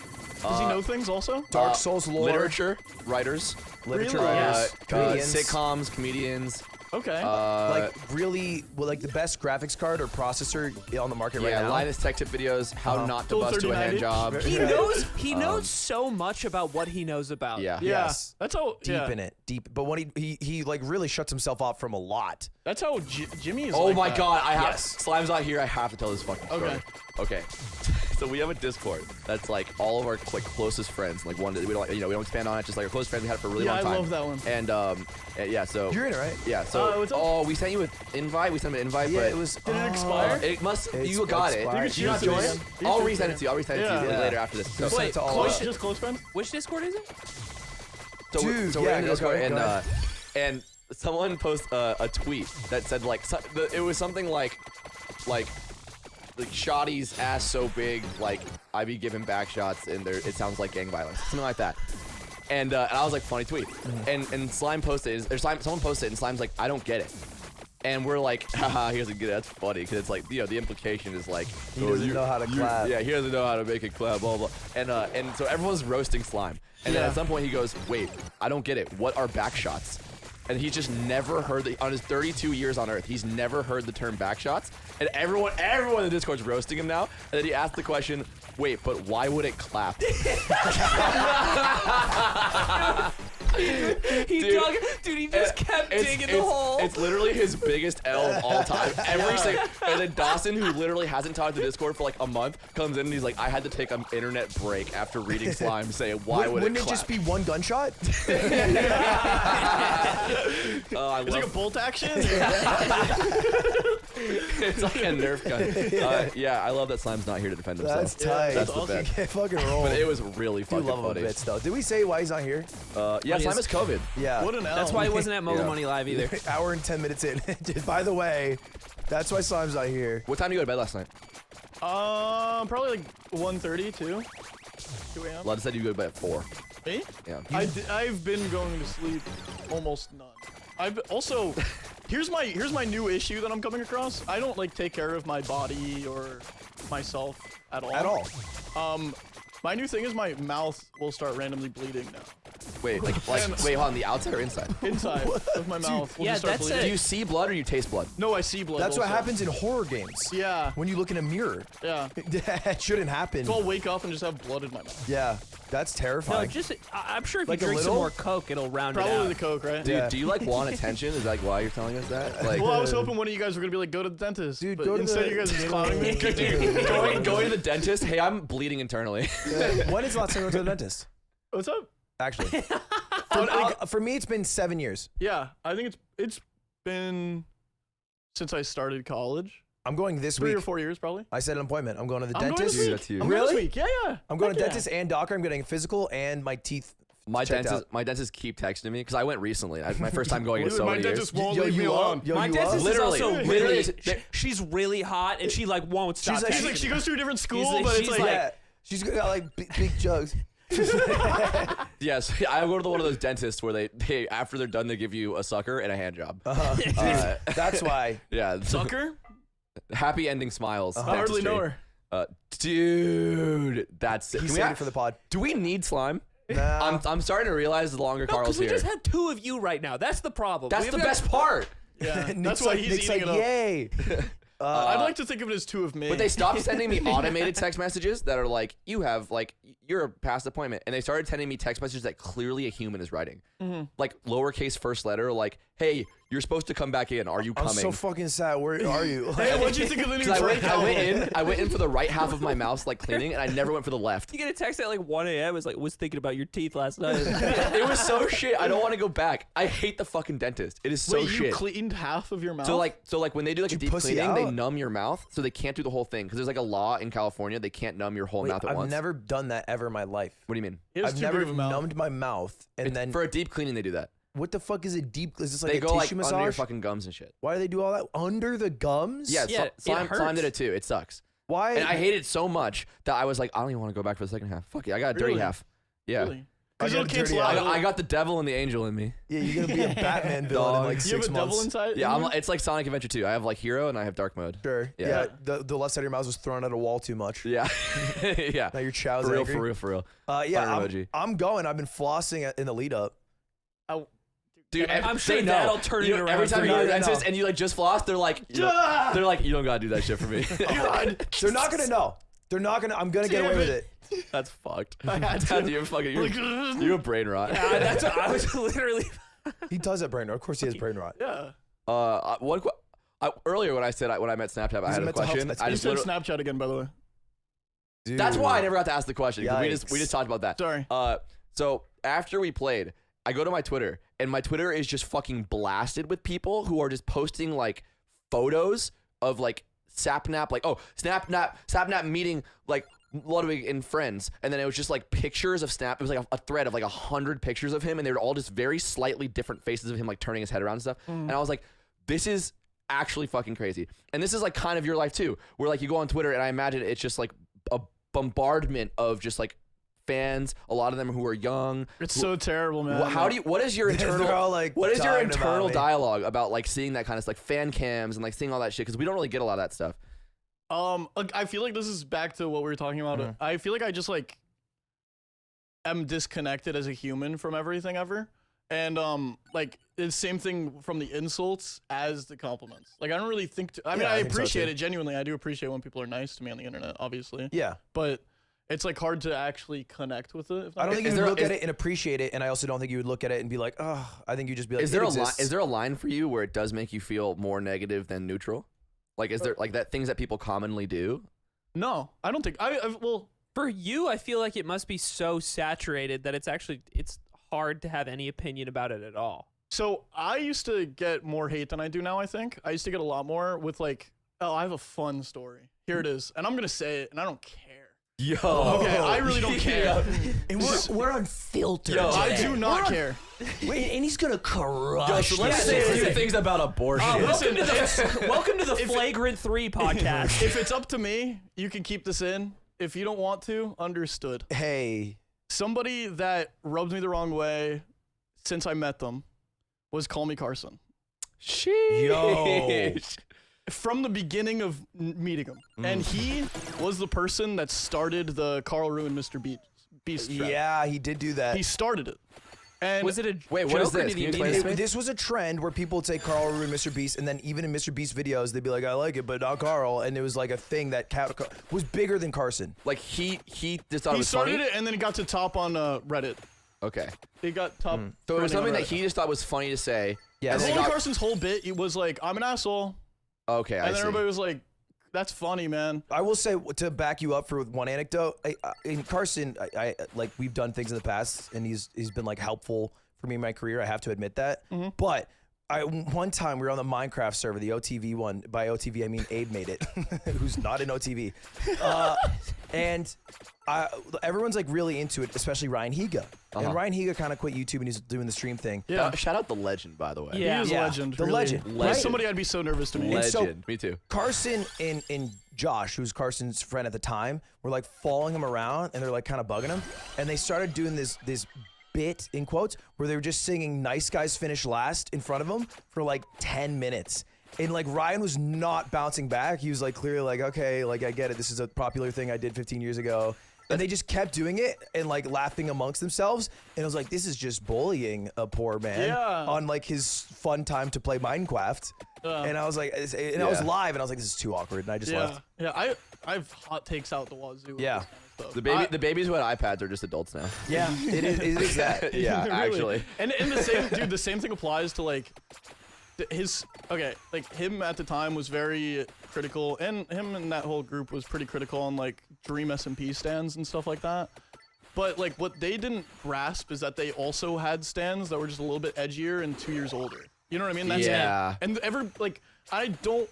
Does he know things also? Dark Souls lore, Literature, writers, literature Really? writers, comedians, sitcoms, comedians. Okay. like really, like the best graphics card or processor on the market right Yeah, now. Linus Tech Tip videos, how not to Philip bust to a hand 3090. job. He knows. He knows so much about what he knows about. Yeah. yeah. yes. That's how. Deep yeah. in it, deep. But when he like really shuts himself off from a lot. That's how Jimmy is. Oh like my that. god, I have Yes. Slime's not here. I have to tell this fucking story. Okay. Okay. So we have a Discord that's like all of our like closest friends. Like one that we don't we don't expand on it. Just like our closest friends. We had it for a really Yeah, long I time. love that one. And yeah. So You're in it, right? yeah. So what's up? oh, we sent you an invite. We sent him an invite. Yeah, but it was. Did it expire? It must. It's You got it. expired. Did you not You join? should do it. I'll You should resend do it to you. I'll resend it to you Yeah. later after this. So, Sent Wait, to all close- of us. Just close friends. Which Discord is it? Dude, so we're yeah, in the go Discord, ahead, and go ahead. and someone posted a tweet that said like it was something like Shoddy's ass so big, like I be giving back shots and there it sounds like gang violence, something like that. And I was like, funny tweet. And Slime posted, or someone posted it, and Slime's like, I don't get it. And we're like, haha, he doesn't get it. That's funny, because it's like, the implication is like, He doesn't know how to clap. Yeah, he doesn't know how to make it clap, blah blah. And so everyone's roasting Slime. And then Yeah. at some point he goes, wait, I don't get it. What are back shots? And he just never heard on his 32 years on Earth, he's never heard the term back shots. And everyone in the Discord's roasting him now. And then he asked the question, wait, but why would it clap? He just kept digging the hole. It's literally his biggest L of all time. And then Dawson, who literally hasn't talked to Discord for like a month, comes in and he's like, I had to take an internet break after reading Slime say, why would Wouldn't it it clap? just be one gunshot? Oh, I It's like a love bolt action. it's like a Nerf gun. Yeah, I love that Slime's not here to defend himself. That's tight. That's the awesome. best. Okay, fucking roll. But it was really do fucking love him a funny. bit still. Did we say why he's not here? Yeah, Slime is COVID. Yeah. What an L. That's why he wasn't at Mobile Yeah. Money Live either. Hour and 10 minutes in. By the way, that's why Slime's not here. What time did you go to bed last night? Probably like 1:30 too. 2 a.m. Lud said you go to bed at 4. Me? Yeah. I've been going to sleep almost none. I've also, here's my new issue that I'm coming across. I don't like take care of my body or myself at all. At all. My new thing is my mouth will start randomly bleeding now. Wait, wait, hold on, the outside or inside? Inside of my mouth will yeah, just start that's bleeding. Do you see blood or you taste blood? No, I see blood. That's what also. happens in horror games. Yeah. When you look in a mirror. Yeah. That shouldn't happen. So I'll wake up and just have blood in my mouth. Yeah, that's No, terrifying. just I'm sure if Like a you drink some little? more Coke, it'll round it Probably out. the Coke, right? Dude, Yeah. do you like want attention? Is that like why you're telling us that? Like, Well, I was hoping one of you guys were gonna be like, go to the dentist. Dude, but go to instead the- you guys are just clowning me. going to the dentist. Hey, I'm bleeding internally. When is the last time you went to the dentist? What's up? Actually, for me, it's been 7 years. Yeah, I think it's been since I started college. I'm going this 3 week. or 4 years probably. I set an appointment. I'm going to the I'm going dentist. this week. That's you. I'm going this Really? week. Yeah, yeah. I'm going to Heck yeah. dentist and doctor. I'm getting a physical and my teeth. My checked dentist keep texting me because I went recently. My first time going in Dude, so my many years. dentist won't Yo, leave me you alone. up? Yo, My you dentist up? is Literally, also literally, really. they- She's really hot, and she like won't stop. She's like- texting She's like, me. she goes to a different school, like- but it's she's like, like- Yeah, she's got like big jugs. Yes, I go to one of those dentists where they after they're done they give you a sucker and a hand job. That's why. Yeah, sucker? happy ending smiles. I hardly know her. Dude, that's it. He Can we saved ha- it for the pod. Do we need slime? Nah. I'm starting to realize the longer No, Carl's because we here. just had 2 of you right now. That's the problem. That's We've the got- best part. Yeah, Nick's that's why like, he's Nick's eating like, it up. yay. I'd like to think of it as 2 of me. But they stopped sending me automated text messages that are like, you have like you're a past appointment, and they started sending me text messages that clearly a human is writing, like lowercase first letter, like, hey, you're supposed to come back in. Are you I'm coming? so fucking sad. Where are you? Hey, what'd you think of the new 'Cause Drake album? I went in for the right half of my mouth, like cleaning, and I never went for the left. You get a text at like 1 a.m. It's like, was thinking about your teeth last night. It was so shit. I don't want to go back. I hate the fucking dentist. It is so Wait, you shit. cleaned half of your mouth? So like when they do like a You deep pussy cleaning, they out? numb your mouth, so they can't do the whole thing because there's like a law in California they can't numb your whole Wait, mouth at I've once. never done that ever in my life. What do you mean? He has I've too never big of a mouth. numbed my mouth and then For a deep cleaning, they do that. what the fuck is a deep? Is this like They a go like tissue under your massage? fucking gums and shit. Why do they do all that under the gums? Yeah, Yeah, it slime did hurts. it too. It sucks. Why? And I hate it so much that I was like, I don't even want to go back for the second half. Fuck it, I got a dirty Really? half. Yeah. Really? Because I it'll got cancel dirty out. I got the devil and the angel in me. Yeah, you're gonna be a Batman villain in like Do you have 6 a months. devil inside? Yeah, in you? it's like Sonic Adventure 2. I have like hero and I have dark mode. Sure. Yeah. Yeah. The left side of your mouth was thrown at a wall too much. Yeah. Yeah. Now your chow's For real, angry. for real, for real. Yeah, Fire I'm, emoji. I'm going. I've been flossing in the lead up. Dude, I'm sure they know. that'll turn You it know, around every for time you you. go to the No, dentist no. and you like just floss, they're like, you don't gotta do that shit for me. God. They're not gonna know. They're not gonna. I'm gonna get away with it. That's fucked. I had to. You're fucking. Like, You're a brain rot. That's what I was literally. He does have brain rot. Of course, he has brain rot. yeah. Earlier when I said when I met Snapchat, I He's had a a mental health question. specialist. I You just said literally- Snapchat again, by the way. Dude. that's why I never got to ask the question. 'Cause we Yikes. just talked about that. Sorry. So after we played, I go to my Twitter, and my Twitter is just fucking blasted with people who are just posting like photos of like Sapnap, like Sapnap meeting like Ludwig and friends, and then it was just like pictures of Snap. It was like a thread of like 100 pictures of him, and they were all just very slightly different faces of him like turning his head around and stuff. And I was like, this is actually fucking crazy. And this is like kind of your life too, where like you go on Twitter, and I imagine it's just like a bombardment of just like fans, a lot of them who are young. It's so terrible, man. What is your They're internal all, like, what is your talking about internal me. dialogue about like seeing that kind of stuff, like fan cams and like seeing all that shit, because we don't really get a lot of that stuff. I feel like this is back to what we were talking about. Mhm. I feel like I just like am disconnected as a human from everything ever. And like it's same thing from the insults as the compliments. Like I don't really think I mean Yeah, I I think so, appreciate too. it genuinely. I do appreciate when people are nice to me on the internet, obviously. Yeah. But it's like hard to actually connect with it. If that I don't makes think you Is would there- look is- at it and appreciate it, and I also don't think you would look at it and be like, oh. I think you just be like, Is there it a line? exists. Is there a line for you where it does make you feel more negative than neutral? Like, is there like that things that people commonly do? No, I don't think well, For you, I feel like it must be so saturated that it's hard to have any opinion about it at all. so I used to get more hate than I do now, I think. I used to get a lot more with like, oh, I have a fun story. Here it is. And I'm going to say it and I don't care. Yo. Okay, I really don't care. And we're unfiltered. Yo, I do not care. Wait, and he's gonna crush. Yo, so let's say a few things about abortion. Welcome to the Flagrant 3 podcast. If it's up to me, you can keep this in. If you don't want to, understood. Hey, somebody that rubbed me the wrong way since I met them was Call Me Carson. Yo. From the beginning of meeting him. And he was the person that started the Carl Ruin Mr. Beast trend. Yeah, he did do that. He started it. And Was it a Wait, joke what is or this? did he Can you mean explain it? this? This was a trend where people would say Carl ruined Mr. Beast, and then even in Mr. Beast videos, they'd be like, I like it, but not Carl. And it was like a thing that was bigger than Carson. Like he just thought it he was started funny. it and then it got to top on Reddit. Okay. It got top. So it was trending on something that Reddit. he just thought was funny to say. Yeah, and then it Call Me got- Carson's whole bit, it was like, I'm an asshole. Okay, I And then see. everybody was like, that's funny, man. I will say, to back you up for one anecdote, in Carson, I like we've done things in the past, and he's been like helpful for me in my career. I have to admit that. But one time we were on the Minecraft server, the OTV one. By OTV, I mean Abe made it, who's not in OTV, and everyone's like really into it, especially Ryan Higa. And Ryan Higa kind of quit YouTube and he's doing the stream thing. Yeah. Shout out the legend, by the way. Yeah. He is a Yeah, legend. the really. legend. He's Right. somebody I'd be so nervous to meet. And so- Legend. Me too. Carson and Josh, who's Carson's friend at the time, were like following him around and they're like kind of bugging him. And they started doing this bit in quotes where they were just singing "Nice Guys Finish Last" in front of him for like 10 minutes. And like Ryan was not bouncing back. He was like clearly like, okay, like I get it. This is a popular thing I did 15 years ago. And they just kept doing it and like laughing amongst themselves. And I was like, this is just bullying a poor man Yeah. on like his fun time to play Minecraft. And I was like, and I was Yeah. live and I was like, this is too awkward. And I just Yeah. left. Yeah. I have hot takes out the wazoo. with Yeah. this kind of stuff. The babies who had iPads are just adults now. Yeah, it is that. Yeah, Really. actually. And the same, dude, the same thing applies to like like him at the time was very critical, and him and that whole group was pretty critical on like Dream SMP stands and stuff like that. But like what they didn't grasp is that they also had stands that were just a little bit edgier and 2 years older. You know what I mean? That's Yeah. And like I don't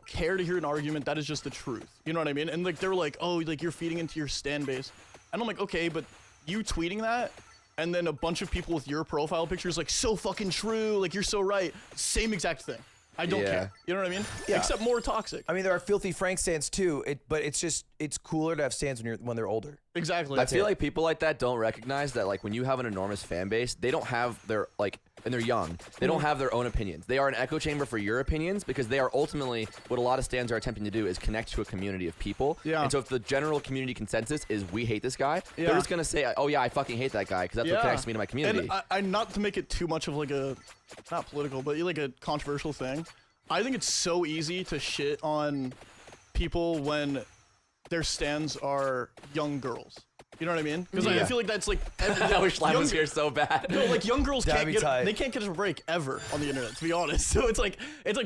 care to hear an argument that is just the truth. You know what I mean? And like they were like, oh, like you're feeding into your stand base, and I'm like, okay, but you tweeting that. And then a bunch of people with your profile pictures like, so fucking true, like you're so right. Same exact thing. I don't Yeah. care. You know what I mean? Yeah. Except more toxic. I mean, there are filthy Frank stands too. But it's cooler to have stands when they're older. Exactly. I feel like people like that don't recognize that, like, when you have an enormous fan base, they don't have their, like, and they're young, they don't have their own opinions. They are an echo chamber for your opinions because they are ultimately, what a lot of stands are attempting to do is connect to a community of people. Yeah. And so if the general community consensus is we hate this guy, Yeah. they're just going to say, oh yeah, I fucking hate that guy because that's what connects me to my community. And I not to make it too much of like a, not political, but like a controversial thing. I think it's so easy to shit on people when their stands are young girls. You know what I mean? Because I feel like that's like I wish Live was young- here so bad. No, like young girls can't That'd be get tight. they can't catch a break ever on the internet, to be honest. So it's like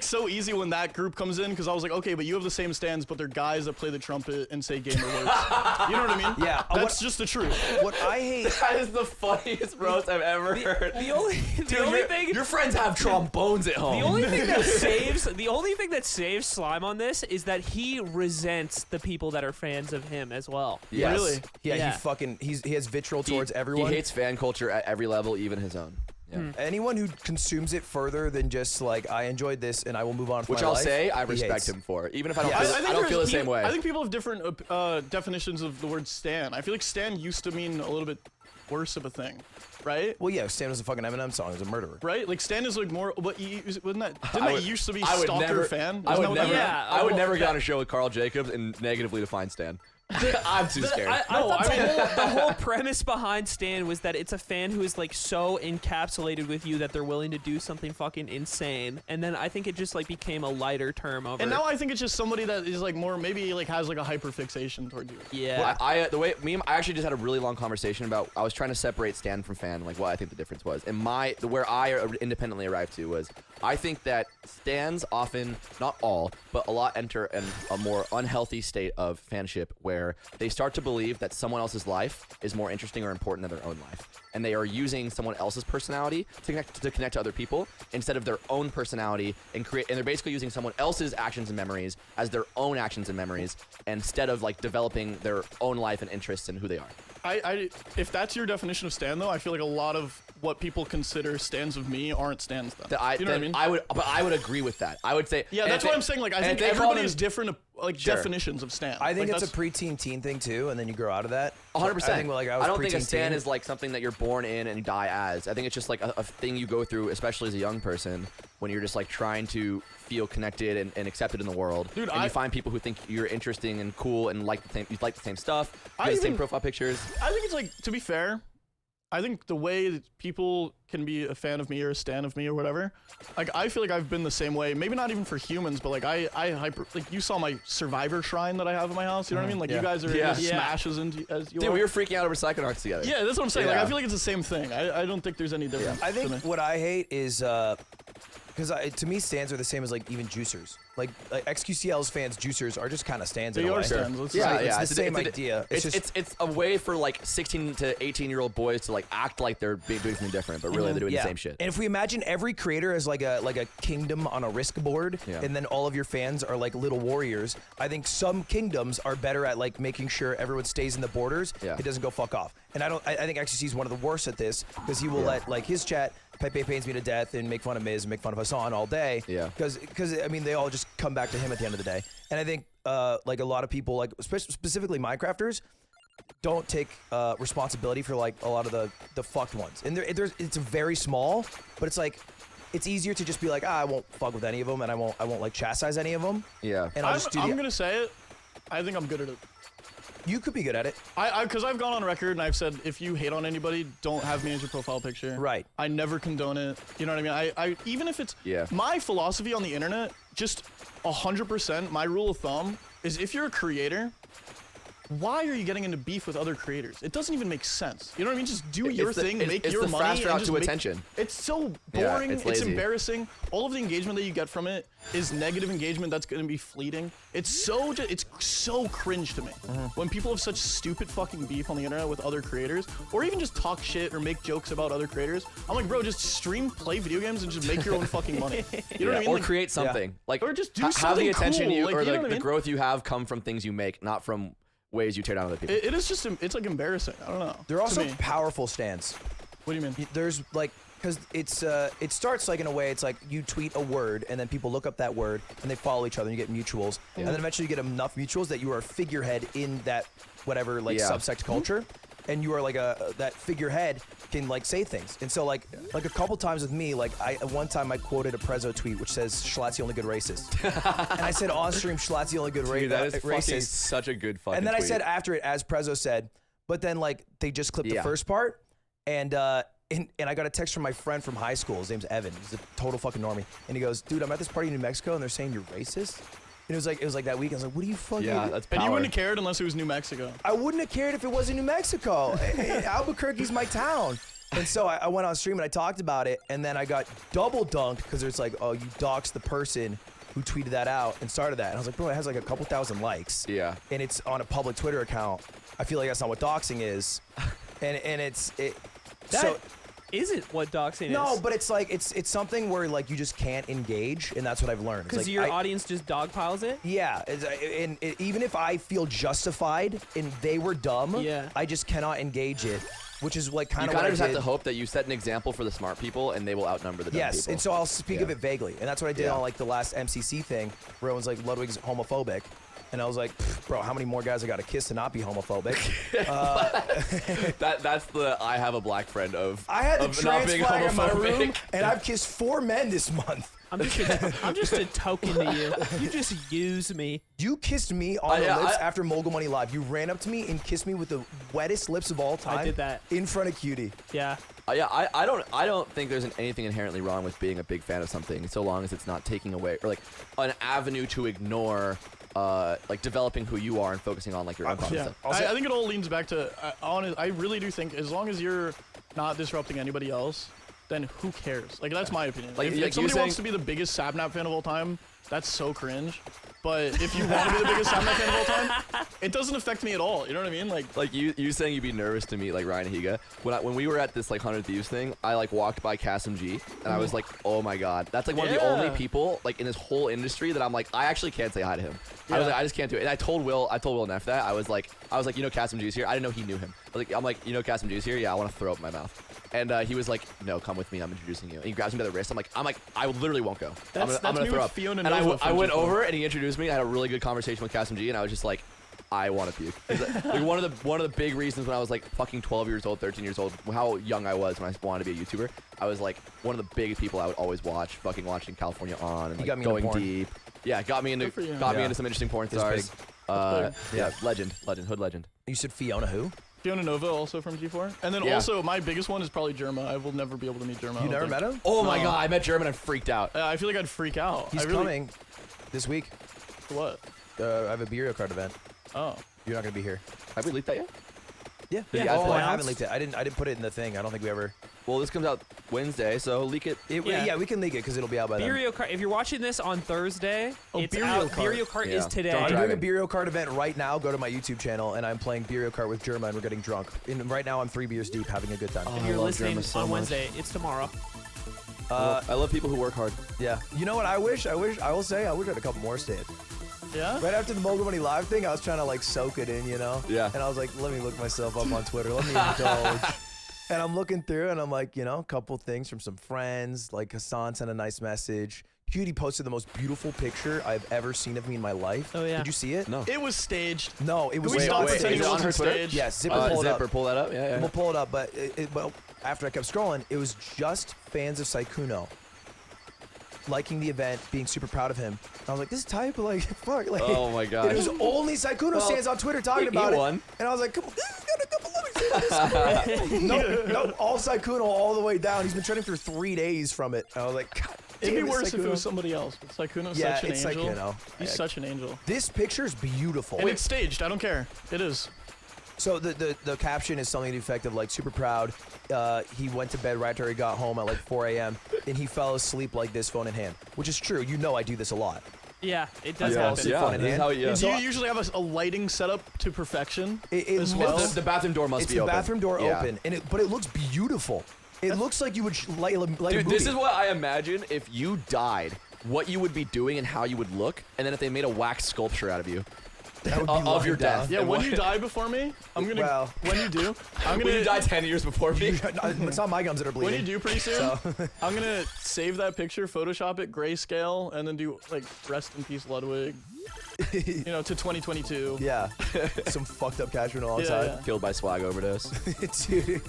so easy when that group comes in because I was like, okay, but you have the same stands, but they're guys that play the trumpet and say gamer words. You know what I mean? Yeah, That's just the truth. What I hate. That is the funniest roast I've ever heard. The only thing Your friends have trombones at home. The only thing that saves Slime on this is that he resents the people that are fans of him as well. Yes. Really? Yeah, Yeah. he has vitriol towards everyone. He hates fan culture at every level, even his own. Yeah. Anyone who consumes it further than just like I enjoyed this and I will move on. With Which my I'll life, say I he respect hates. him for, even if I don't. Yes. Feel, I don't feel the same way. I think people have different definitions of the word stan. I feel like stan used to mean a little bit worse of a thing, right? Well, yeah, Stan was a fucking Eminem song. He was a murderer. Right? Like stan is like more. But didn't I that would- used to be I would stalker never- fan? I Isn't would that what never. that Yeah, meant? I would well, never get on a show with Carl Jacobs and negatively define Stan. I'm too scared. I No, thought I mean- the whole premise behind Stan was that it's a fan who is like so encapsulated with you that they're willing to do something fucking insane, and then I think it just like became a lighter term over. And now I think it's just somebody that is like more maybe like has like a hyper fixation towards you. yeah. Well, I actually just had a really long conversation about. I was trying to separate Stan from fan, like what I think the difference was. And where I independently arrived to was, I think that Stans often, not all, but a lot enter in a more unhealthy state of fanship where they start to believe that someone else's life is more interesting or important than their own life. And they are using someone else's personality to connect to other people instead of their own personality and they're basically using someone else's actions and memories as their own actions and memories instead of like developing their own life and interests in who they are. If that's your definition of stan though, I feel like a lot of what people consider stans of me aren't stans though. You know what I mean? I would agree with that. I would say. Yeah, that's what I'm saying. Like, I think everybody is different like Sure. definitions of stan. I think like, it's a preteen teen thing too, and then you grow out of that. 100%. I think like I was don't think a preteen stan teen. is like something that you're born in and you die as. I think it's just like a thing you go through, especially as a young person, when you're just like trying to feel connected and accepted in the world. Dude, and you find people who think you're interesting and cool and like you like the same stuff. You have the same profile pictures. I think it's like, to be fair, I think the way that people can be a fan of me or a stan of me or whatever, like I feel like I've been the same way. Maybe not even for humans, but like I hyper, like you saw my survivor shrine that I have in my house. You know what I mean? Like Yeah. you guys are Yeah. into Smash as you Dude, are. we were freaking out over Psychonauts together. Yeah, that's what I'm saying. Like Yeah. I feel like it's the same thing. I don't think there's any difference. I to me. think what I hate is because to me stans are the same as like even juicers. Like XQCL's fans, juicers are just kind of stans in They a are way. stans. Let's Yeah, say. yeah. It's the same idea. It's just It's a way for like 16 to 18-year-old boys to like act like they're doing something different, but really they're doing the same shit. And if we imagine every creator as like a kingdom on a risk board, Yeah. and then all of your fans are like little warriors, I think some kingdoms are better at like making sure everyone stays in the borders. Yeah. It doesn't go fuck off. And I think XQC is one of the worst at this because he will let like his chat. Pepe pains me to death and make fun of Miz and make fun of Hassan all day. Yeah. Because I mean they all just come back to him at the end of the day. And I think like a lot of people like specifically Minecrafters don't take responsibility for like a lot of the fucked ones. And it's very small, but it's like it's easier to just be like I won't fuck with any of them and I won't like chastise any of them. Yeah. And I'll just do I'm gonna say it. I think I'm good at it. You could be good at it. Because I've gone on record and I've said if you hate on anybody, don't have me as your profile picture. Right. I never condone it. You know what I mean? I even if it's Yeah. my philosophy on the internet, just 100%. My rule of thumb is if you're a creator, why are you getting into beef with other creators? It doesn't even make sense. You know what I mean? Just do your thing, make it's your the money, fast and route just to make- attention. It's so Yeah, boring. it's It's lazy. embarrassing. All of the engagement that you get from it is negative engagement. That's going to be fleeting. It's so cringe to me when people have such stupid fucking beef on the internet with other creators, or even just talk shit or make jokes about other creators. I'm like, bro, just stream, play video games, and just make your own fucking money. You know what I mean? Or Like, create something. Like Or just do have the something attention cool, you like, or you know like what I the mean? growth you have come from things you make, not from ways you tear down other people. it is just, it's like embarrassing. I don't know. They're to also me. powerful stands. What do you mean? There's like because it starts like in a way it's like you tweet a word and then people look up that word and they follow each other and you get mutuals and then eventually you get enough mutuals that you are a figurehead in that whatever like Yeah. subsect culture and you are like that figurehead can like say things and so like a couple times with me like one time I quoted a Prezzo tweet which says Schlatt's the only good racist and I said on stream Schlatt's the only good Dude, that is fucking racist such a good fucking and then I tweet. said after it as Prezzo said but then like they just clipped the Yeah. first part and I got a text from my friend from high school. His name's Evan. He's a total fucking normie. And he goes, dude, I'm at this party in New Mexico and they're saying you're racist. And it was like that week. I was like, what are you fucking? Yeah, that's And power. you wouldn't have cared unless it was New Mexico. I wouldn't have cared if it was in New Mexico. Albuquerque's my town. And so I went on stream and I talked about it. And then I got double dunked because it's like, oh, you doxed the person who tweeted that out and started that. And I was like, bro, it has like a couple thousand likes. Yeah. And it's on a public Twitter account. I feel like that's not what doxing is. And That isn't what doxing No, is. but it's like it's something where like you just can't engage, and that's what I've learned. It's Because like, your audience just dogpiles it. yeah, even if I feel justified and they were dumb, Yeah. I just cannot engage it, which is like kind You of kind what of just I have did. to hope that you set an example for the smart people and they will outnumber the dumb Yes, people. and so I'll speak of Yeah. it vaguely, and that's what I did Yeah. on like the last MCC thing, where everyone's like Ludwig's homophobic. And I was like, bro, how many more guys I got to kiss to not be homophobic? that's the I have a black friend of I had the of not trans being flag in my homophobic. room, and I've kissed 4 men this month. I'm just a token to you. You just use me. You kissed me on the yeah, lips after Mogul Money Live. You ran up to me and kissed me with the wettest lips of all time. did that. in front of Cutie. Yeah. Yeah, I don't think there's anything inherently wrong with being a big fan of something, so long as it's not taking away or like an avenue to ignore, like developing who you are and focusing on like your own Yeah, stuff. Also- I think it all leans back to I really do think as long as you're not disrupting anybody else, then who cares? Like that's my opinion. Like- if, like if you somebody wants to saying- be the biggest Sapnap fan of all time, that's so cringe. But if you want to be the biggest Sapnap fan of all time, it doesn't affect me at all. You know what I mean? Like You saying you'd be nervous to meet like Ryan and Higa. When we were at this like 100 Thieves thing, I like walked by Kasim G and I was like, oh my god, that's like one of the only Yeah. people like in this whole industry that I'm like, I actually can't say hi to him. I was Yeah. like, I just can't do it. And I told Will Neff that I was like, you know, Kasim G's here. I didn't know he knew him. I'm like, you know, Cassim G's here. Yeah, I want to throw up my mouth. And he was like, no, come with me. I'm introducing you. And he grabs me by the wrist. I'm like, I literally won't go. I'm gonna me throw with up. Fiona And Nova I from went G4. over and he introduced me. I had a really good conversation with Cassim G, and I was just like, I want to puke. Like one of the big reasons when I was like fucking 12 years old, 13 years old, how young I was when I wanted to be a YouTuber, I was like one of the big people I would always watch, fucking watching California On and like, got me into going porn. deep. Yeah, got me into for you. Yeah. some interesting porn He's stars. That's Yeah, legend, hood legend. You said Fiona who? Fiona Nova also from G4. And then Yeah. also my biggest one is probably Germa. I will never be able to meet Germa. You never met him? Oh my No. god, I met German and freaked out. I feel like I'd freak out. He's I really, coming this week. What? I have a Bureau card event. Oh. You're not gonna be here. Have we leaked that yet? Yeah. Did you Oh, guys I announce? haven't leaked it. I didn't put it in the thing. I don't think we ever. Well, this comes out Wednesday, so leak it. Yeah. We can leak it because it'll be out by then. Burial Cart. If you're watching this on Thursday, Oh, it's Burial out. Cart. Burial Cart Yeah. is today. Don't I'm drive doing a it. Bureau card event right now. Go to my YouTube channel, and I'm playing Bureau card with Germa, and we're getting drunk. And right now, I'm 3 beers deep, having a good time. If I you're love listening Germa so on much. Wednesday, it's tomorrow. I love people who work hard. Yeah. You know what? I wish. I will say, I wish I had a couple more stayed. Yeah? Right after the Mogul Money Live thing, I was trying to like soak it in, you know? Yeah. And I was like, let me look myself up on Twitter. Let me indulge. And I'm looking through, and I'm like, you know, a couple things from some friends. Like Hassan sent a nice message. Cutie posted the most beautiful picture I've ever seen of me in my life. Oh, yeah. Did you see it? No. It was staged. No, it was Can we stop not pretending staged. it on her wasn't Twitter? staged? Yeah, Zipper pulled Zipper, up. pull that up. Yeah. We'll pull it up, but well, after I kept scrolling, it was just fans of Saikuno liking the event, being super proud of him. And I was like, this is tight, but like, fuck. Like, Oh my and it was gosh. only Saikuno stands on Twitter talking he about it. won. And I was like, come on, this has got a couple others. No, all Saikuno all the way down. He's been trending for 3 days from it. And I was like, God It'd damn be it, worse if it Saikuno. was somebody else. But Saikuno's Yeah, such an it's angel. Saikuno. He's Yeah. such an angel. This picture's beautiful. And it's staged. I don't care. It is. So the caption is something to the effect of like super proud. He went to bed right after he got home at like 4 a.m. and he fell asleep like this, phone in hand, which is true. You know I do this a lot. Yeah, it does Yeah. happen. Yeah. phone in this is hand. how yeah. Do you usually have a lighting setup to perfection It as well? looks- The bathroom door must It's be the open. bathroom door Yeah. open, but it looks beautiful. It looks like you would light a Dude, movie. this is what I imagine if you died, what you would be doing and how you would look, and then if they made a wax sculpture out of you. That would be Of lying your down. death. Yeah, And when what- you die before me, I'm gonna. Well. When you do, I'm gonna. When you die 10 years before me. It's not my gums that are When bleeding. you do pretty soon, I'm gonna save that picture, Photoshop it, grayscale, and then do like rest in peace Ludwig. You know, to 2022. Yeah, some fucked up caption Yeah, alongside. yeah. Killed by swag overdose. Dude,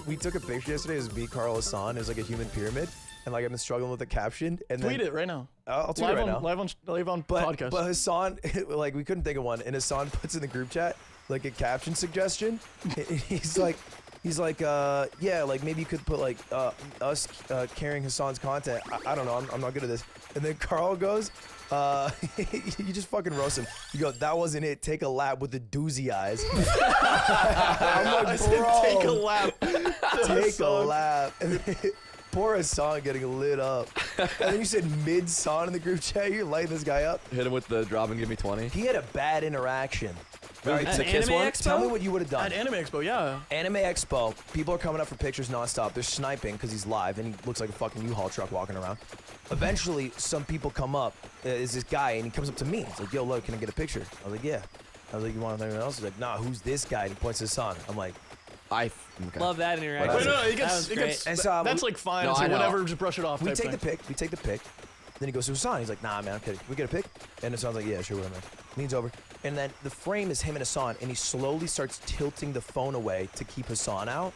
we took a picture yesterday. It was me, Carl Hassan. It was like a human pyramid, and like I've been struggling with the caption. And Tweet then, it right now. I'll tweet it right now. Live on But podcast. but Hassan, like we couldn't think of one, and Hassan puts in the group chat like a caption suggestion. He's like, yeah, like maybe you could put like us carrying Hassan's content. I don't know. I'm not good at this. And then Carl goes, you just fucking roast him. You go, that wasn't it. Take a lap with the doozy eyes. I'm I like, said bro, take a lap. take a lap. And then, poor Hassan getting lit up. And then you said mid-song in the group chat. You're lighting this guy up. Hit him with the drop and give me 20. He had a bad interaction. All right, At so Anime Expo? tell me what you would have done. At Anime Expo, yeah. Anime Expo, people are coming up for pictures nonstop. They're sniping because he's live and he looks like a fucking U-Haul truck walking around. Eventually, some people come up. Is this guy and he comes up to me. He's like, "Yo, look, can I get a picture?" I was like, "Yeah." I was like, "You want anyone else?" He's like, "Nah, who's this guy?" And he points to his son. I'm like, Okay. Love that interaction. Wait, no, it That was great. gets And so, that's like fine. No, so I know. whatever, just brush it off. "We type take the thing. pic. We take the pic." Then he goes to Hassan. He's like, "Nah, man, I'm kidding. We get a pic?" And Hassan's like, "Yeah, sure, whatever." Leans over, and then the frame is him and Hassan, and he slowly starts tilting the phone away to keep Hassan out.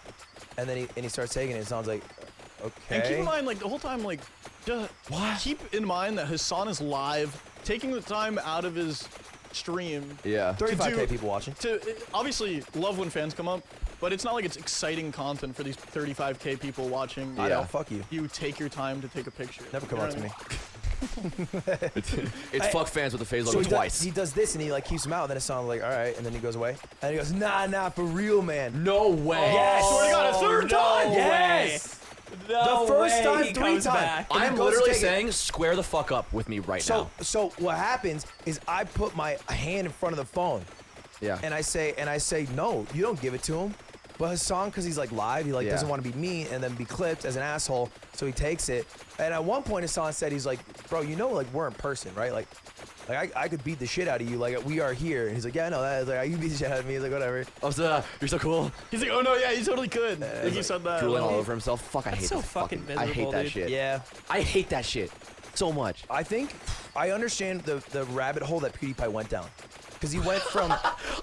And then he starts taking it. And Hassan's like, "Okay." And keep in mind, like the whole time, like just keep in mind that Hassan is live, taking the time out of his stream. Yeah. 35K do- people watching. To obviously love when fans come up, but it's not like it's exciting content for these 35K people watching. I Yeah. know. Fuck you. You take your time to take a picture. Never come You up know to me. what It's fuck fans with the phase logo he twice. he does this and he like keeps him out. And then Hassan like, all right, and then he goes away. And he goes, nah, for real, man. No way. Yes. Swear to God, a third time. Yes. No The first way time, he 3 comes times. back. And he I'm goes to literally take it. saying, square the fuck up with me right now. So what happens is I put my hand in front of the phone Yeah. and I say, no, you don't give it to him. But Hassan, because he's like live, he like Yeah. doesn't want to be mean and then be clipped as an asshole, so he takes it. And at one point, Hassan said, he's like, bro, you know, like we're in person, right? Like, Like I could beat the shit out of you. Like we are here. And he's like, yeah, I know that. I was like, you beat the shit out of me. He's like, whatever. Oh, so, you're so cool. He's like, oh no, yeah, you totally could. Like he said that. Drooling all over himself. Fuck, I That's hate so this fucking I hate miserable, that dude. shit. Yeah. I hate that shit so much. I think I understand the rabbit hole that PewDiePie went down. Because he went from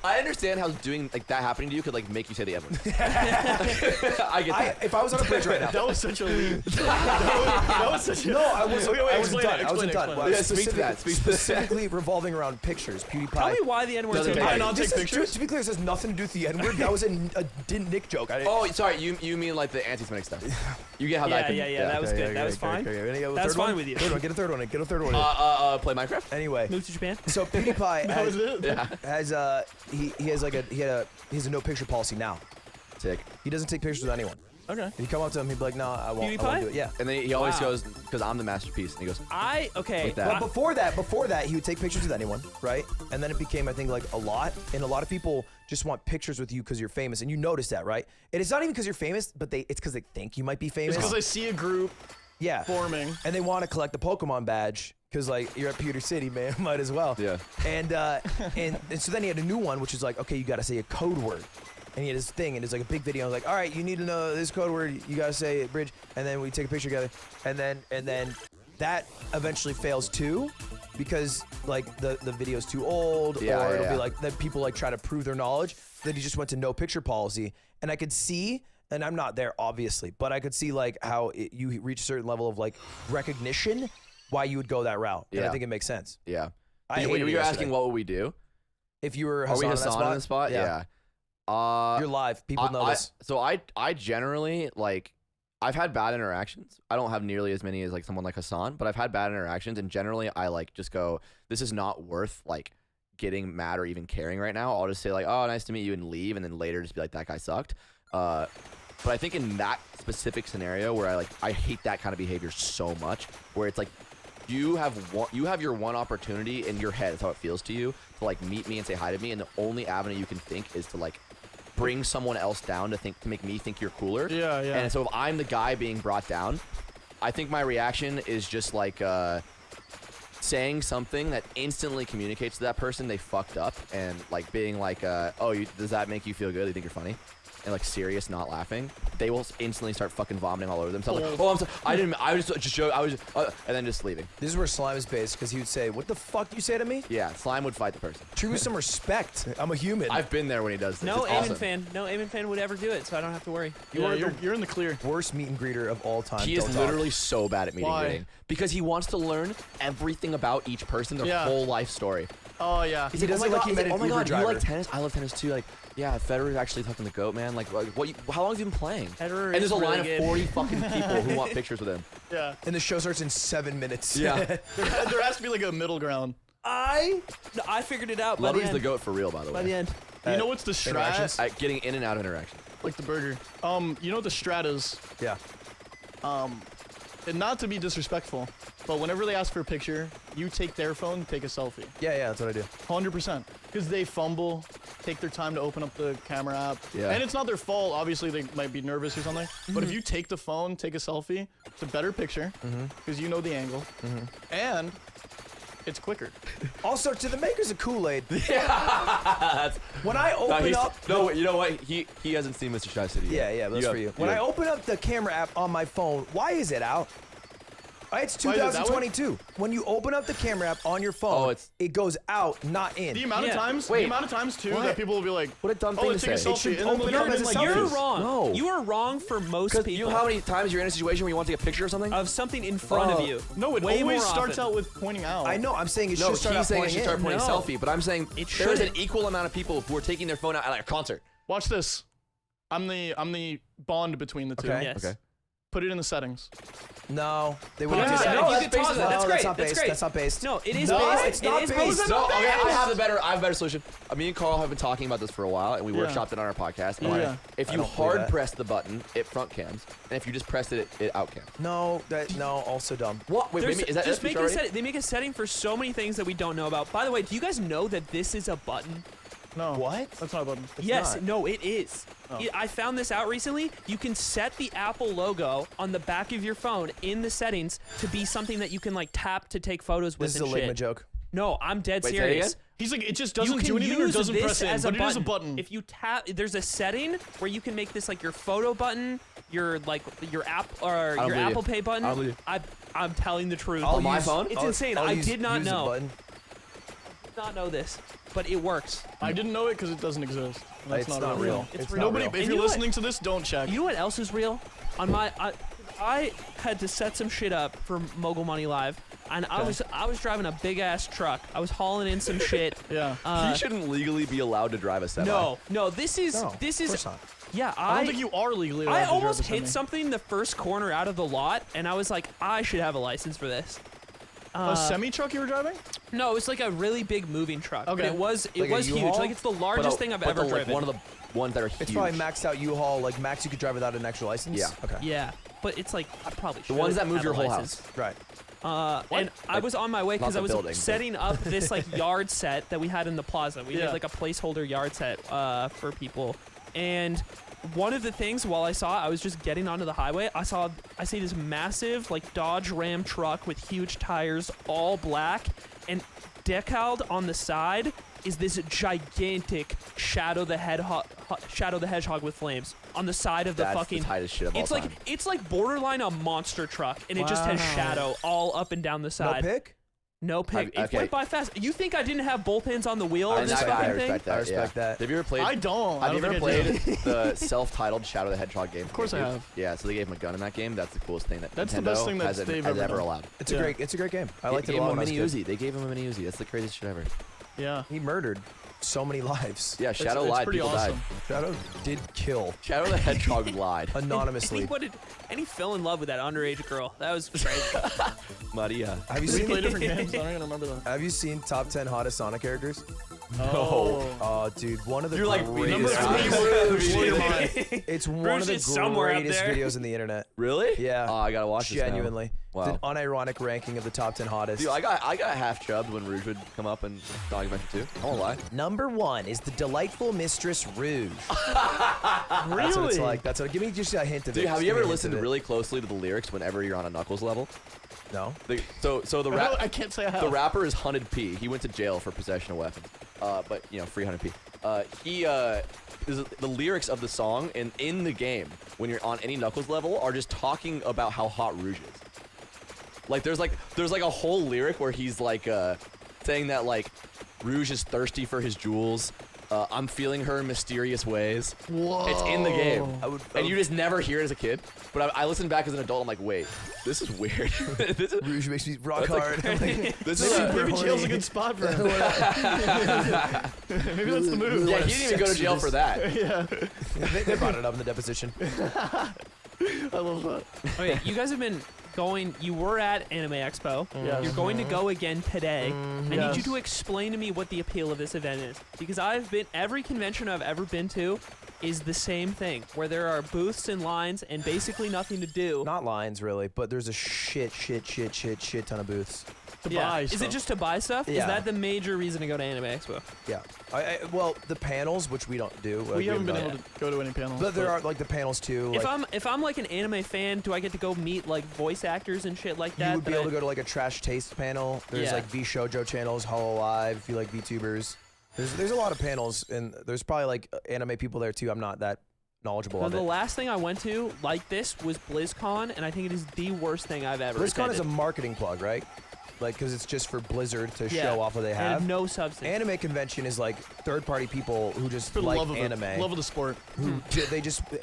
I understand how doing like that happening to you could like make you say the N-word. I get that. if I was on a bridge right now. That was such a leap. that was such a. No, I wasn't. Okay, wait, I wasn't explain done. it, I wasn't explain done. it, Well, Yeah, speak to that, speak to that. Specifically revolving around pictures. PewDiePie. Tell me why the N-word's Doesn't in matter. there. not take This is- pictures? To be clear, this has nothing to do with the N-word. That was a Nick joke. Oh, sorry. You mean like the anti-Semitic stuff? You get how that can. Yeah, that was good. That was fine. That's fine with you. Third one. Get a third one. Get a third one. Play Minecraft. Anyway, Move to Japan. so PewDiePie That was has, it. Yeah. he has like he has a no picture policy now. Sick. He doesn't take pictures with anyone. Okay. If you come up to him, he'd be like, "No, I won't PewDiePie? do it." Yeah. And then he always Wow. goes, because I'm the masterpiece. And he goes, Okay. Like that. But before that, he would take pictures with anyone, right? And then it became, I think, like a lot. And a lot of people just want pictures with you because you're famous, and you notice that, right? And it's not even because you're famous, but it's because they think you might be famous. It's because I see a group Yeah. forming. And they want to collect the Pokemon badge because, like, you're at Pewter City, man. Might as well. Yeah. And so then he had a new one, which is like, okay, you got to say a code word. And he had his thing, and it's like a big video. I was like, all right, you need to know this code word. You got to say it, bridge. And then we take a picture together. And then that eventually fails too, because like the video's too old, Yeah, or yeah, it'll be yeah. like that people like try to prove their knowledge. Then he just went to no picture policy, and I could see. And I'm not there, obviously, but I could see like how you reach a certain level of like recognition, why you would go that route. And I Yeah. think it makes sense. yeah. I When hated you it were yesterday. asking what would we do? If you were Are we Hassan Hassan in the spot? Yeah. You're live. People know this. So I generally like I've had bad interactions. I don't have nearly as many as like someone like Hassan, but I've had bad interactions, and generally I like just go, this is not worth like getting mad or even caring right now. I'll just say like, oh, nice to meet you, and leave, and then later just be like, that guy sucked. But I think in that specific scenario where I hate that kind of behavior so much, where it's like you have your one opportunity in your head, that's how it feels to you, to like meet me and say hi to me, and the only avenue you can think is to like bring someone else down to make me think you're cooler. Yeah, yeah. And so if I'm the guy being brought down, I think my reaction is just like saying something that instantly communicates to that person they fucked up, and like being like, oh, does that make you feel good? You think you're funny? And like serious, not laughing, they will instantly start fucking vomiting all over themselves. Like, oh, I'm sorry, I was just joking. I was just, and then just leaving. This is where Slime is based, because he would say, "What the fuck you say to me?" Yeah, Slime would fight the person. Treat me with some respect. I'm a human. I've been there when he does this. No It's Eamon awesome. fan. No Eamon fan would ever do it, so I don't have to worry. You're in the clear. Worst meet and greeter of all time. He is Don't talk. literally so bad at meeting Why? greeting because he wants to learn everything about each person, their Yeah. whole life story. Oh yeah. He doesn't like he met an oh my Uber god, driver. you like tennis? I love tennis too. Like, yeah, Federer's actually fucking the GOAT, man. Like what? How long have you been playing? Federer And there's is a line really of good. 40 fucking people who want pictures with him. Yeah. And the show starts in 7 minutes. Yeah. There has to be like a middle ground. I figured it out by the Lovely's end. the GOAT for real, by the way. By the end. You know what's the interactions? strat? At getting in and out of interaction. Like the burger. You know what the strat is? Yeah. And not to be disrespectful, but whenever they ask for a picture, you take their phone, take a selfie. Yeah, that's what I do. 100%. Because they fumble, take their time to open up the camera app. Yeah. And it's not their fault. Obviously, they might be nervous or something. But if you take the phone, take a selfie, it's a better picture because you know the angle. And it's quicker. Also, to the makers of Kool-Aid, That's, when I no, open up... no, you know what? He hasn't seen Mr. Shy City yet. Yeah, that's for you. When I open up the camera app on my phone, why is it out? It's Why is it that way? 2022. When you open up the camera app on your phone, it goes out, not in. The amount of Yeah. times, Wait. the amount of times too What? that people will be like, What a dumb "Oh, thing let's to take a say. It selfie." should And then open they'll up be as a like, selfie. You're Selfies. wrong. No. You are wrong for most people. You know how many times you're in a situation where you want to take a picture of something? of something in front of you. No, it Way always more starts often. out with pointing out. I know, I'm saying it No, should start out he's saying it pointing should start in. pointing No. selfie, but I'm saying It there's an shouldn't. equal amount of people who are taking their phone out at like a concert. Watch this. I'm the bond between the two. Okay. Yes. Okay. Put it in the settings. No, they Put it wouldn't in do the that. settings. No, You that's can pause based it. on- That's No, great. that's not based. great. That's not based. No, it is No, based. it's not It is based. No, okay, I have based. a better solution. Me and Carl have been talking about this for a while, and we Yeah. workshopped it on our podcast. And Yeah. If I you don't believe hard that. press the button, it front cams, and if you just pressed it, it out cams. No, also dumb. What? Wait, There's- maybe, is that just feature make a already? setting. They make a setting for so many things that we don't know about. By the way, do you guys know that this is a button? No. What? That's not a button. Yes, not. no, it is. Oh. I found this out recently. You can set the Apple logo on the back of your phone in the settings to be something that you can like tap to take photos with This is a and Ligma shit. joke. No, I'm dead Wait, say it serious. again? He's like, it just You doesn't can do anything or use doesn't this press in, as but it is a button. If you tap, there's a setting where you can make this like your photo button, your app or don't your believe you. Apple Pay button. I don't believe I'm telling the truth. On my phone? It's insane. I use- did not use the know. button. Did not know this, but it works. I didn't know it because it doesn't exist. And that's It's not real. It's It's real. not Nobody, real. if And you're you know what? listening to this, don't check. You know what else is real? On my, I had to set some shit up for Mogul Money Live, and I was driving a big ass truck. I was hauling in some shit. Yeah. He shouldn't legally be allowed to drive a semi. No, this is No, this of is. course not. Yeah, I don't think you are legally allowed I to drive almost a semi. hit something the first corner out of the lot, and I was like, I should have a license for this. A semi truck you were driving? No, it was like a really big moving truck. But Okay. it was Like a huge. U-Haul? Like it's the largest thing I've ever like driven. one of the ones that are huge. It's probably maxed out U-Haul. Like max, you could drive without an extra license. Yeah. Okay. Yeah, but it's like I probably should. The ones that move have your a whole license. house. Right. And I was on my way because not I the was building, but- setting up this like yard set that we had in the plaza. We Yeah. had like a placeholder yard set for people, and one of the things while I was just getting onto the highway, I see this massive like Dodge Ram truck with huge tires, all black, and decaled on the side is this gigantic Shadow the Hedgehog with flames on the side of the That's fucking. the tightest shit of all It's like time. it's like borderline a monster truck, and it just has Wow. Shadow all up and down the No side. pick. No pick. It okay. went by fast. You think I didn't have both hands on the wheel of And this that guy, fucking I thing? respect that. I respect yeah. that. Have you ever played? I don't. I Have you don't ever think I played do. the self-titled Shadow the Hedgehog game? Of course I have. Yeah, so they gave him a gun in that game. That's the coolest thing that That's the Nintendo best thing that has they've ever ever done. allowed. It's Yeah. a great game. I They liked it gave a lot him a when I was mini a kid. Uzi. They gave him a mini Uzi. That's the craziest shit ever. Yeah. He murdered so many lives. Yeah, Shadow it's lied. pretty People awesome. Shadow did kill died. Shadow the Hedgehog lied. anonymously. And he fell in love with that underage girl. That was crazy. Maria. Have you We play seen? different games. I don't even remember that. Have you seen top 10 hottest Sonic characters? Oh. Oh, dude, one of the You're like greatest. Number Rouge. three. Blow your Rouge. mind. It's one Rouge of the is somewhere up greatest there. videos on the internet. Really? Yeah. Oh, I gotta watch this now. Genuinely. Wow. It's an unironic ranking of the top 10 hottest. Dude, I got half chubbed when Rouge would come up and Sonic Adventure 2. I won't lie. Number 1 is the delightful Mistress Rouge. That's what it's like. That's what. Give me just a hint of it. Dude, have Just you give me ever a hint listened of it. really closely to the lyrics whenever you're on a Knuckles level? No. So the I rap. can't say I have. The rapper is Hunted P. He went to jail for possession of weapons. But free Hunted P. The lyrics of the song and in the game when you're on any Knuckles level are just talking about how hot Rouge is. Like there's like a whole lyric where he's like saying that like Rouge is thirsty for his jewels. I'm feeling her in mysterious ways. Whoa. It's in the game, I and you just never hear it as a kid. But I listened back as an adult. I'm like, wait, this is weird. this is, Rouge makes me rock That's like- hard. I'm like, this is a, Maybe horny. jail's a good spot for him. Maybe that's the move. yeah. He didn't even go to jail for that. Yeah. they brought it up in the deposition. I love that. Okay, you guys have been going. You were at Anime Expo. Yes. You're going to go again today. I need Yes. you to explain to me what the appeal of this event is, because every convention I've ever been to is the same thing, where there are booths and lines and basically nothing to do. Not lines really, but there's a shit ton of booths. To Yeah. buy Is it stuff. just to buy stuff? Is Yeah. that the major reason to go to Anime Expo? Yeah. Well, the panels, which we don't do. We haven't been done able it. to go to any panels. But there are like the panels too. If I'm like an anime fan, do I get to go meet like voice actors and shit like that? you would be that able I- to go to like a Trash Taste panel. There's Yeah. like V Shoujo channels, Hollow Live, if you like VTubers. There's a lot of panels, and there's probably like anime people there too. I'm not that knowledgeable Well, of the it. last thing I went to like this was BlizzCon, and I think it is the worst thing I've ever BlizzCon is a attended. marketing plug, right? Like, because it's just for Blizzard to Yeah. show off what they And have. no substance. Anime convention is like third-party people who just for the like love of anime. it. Love of the sport. Who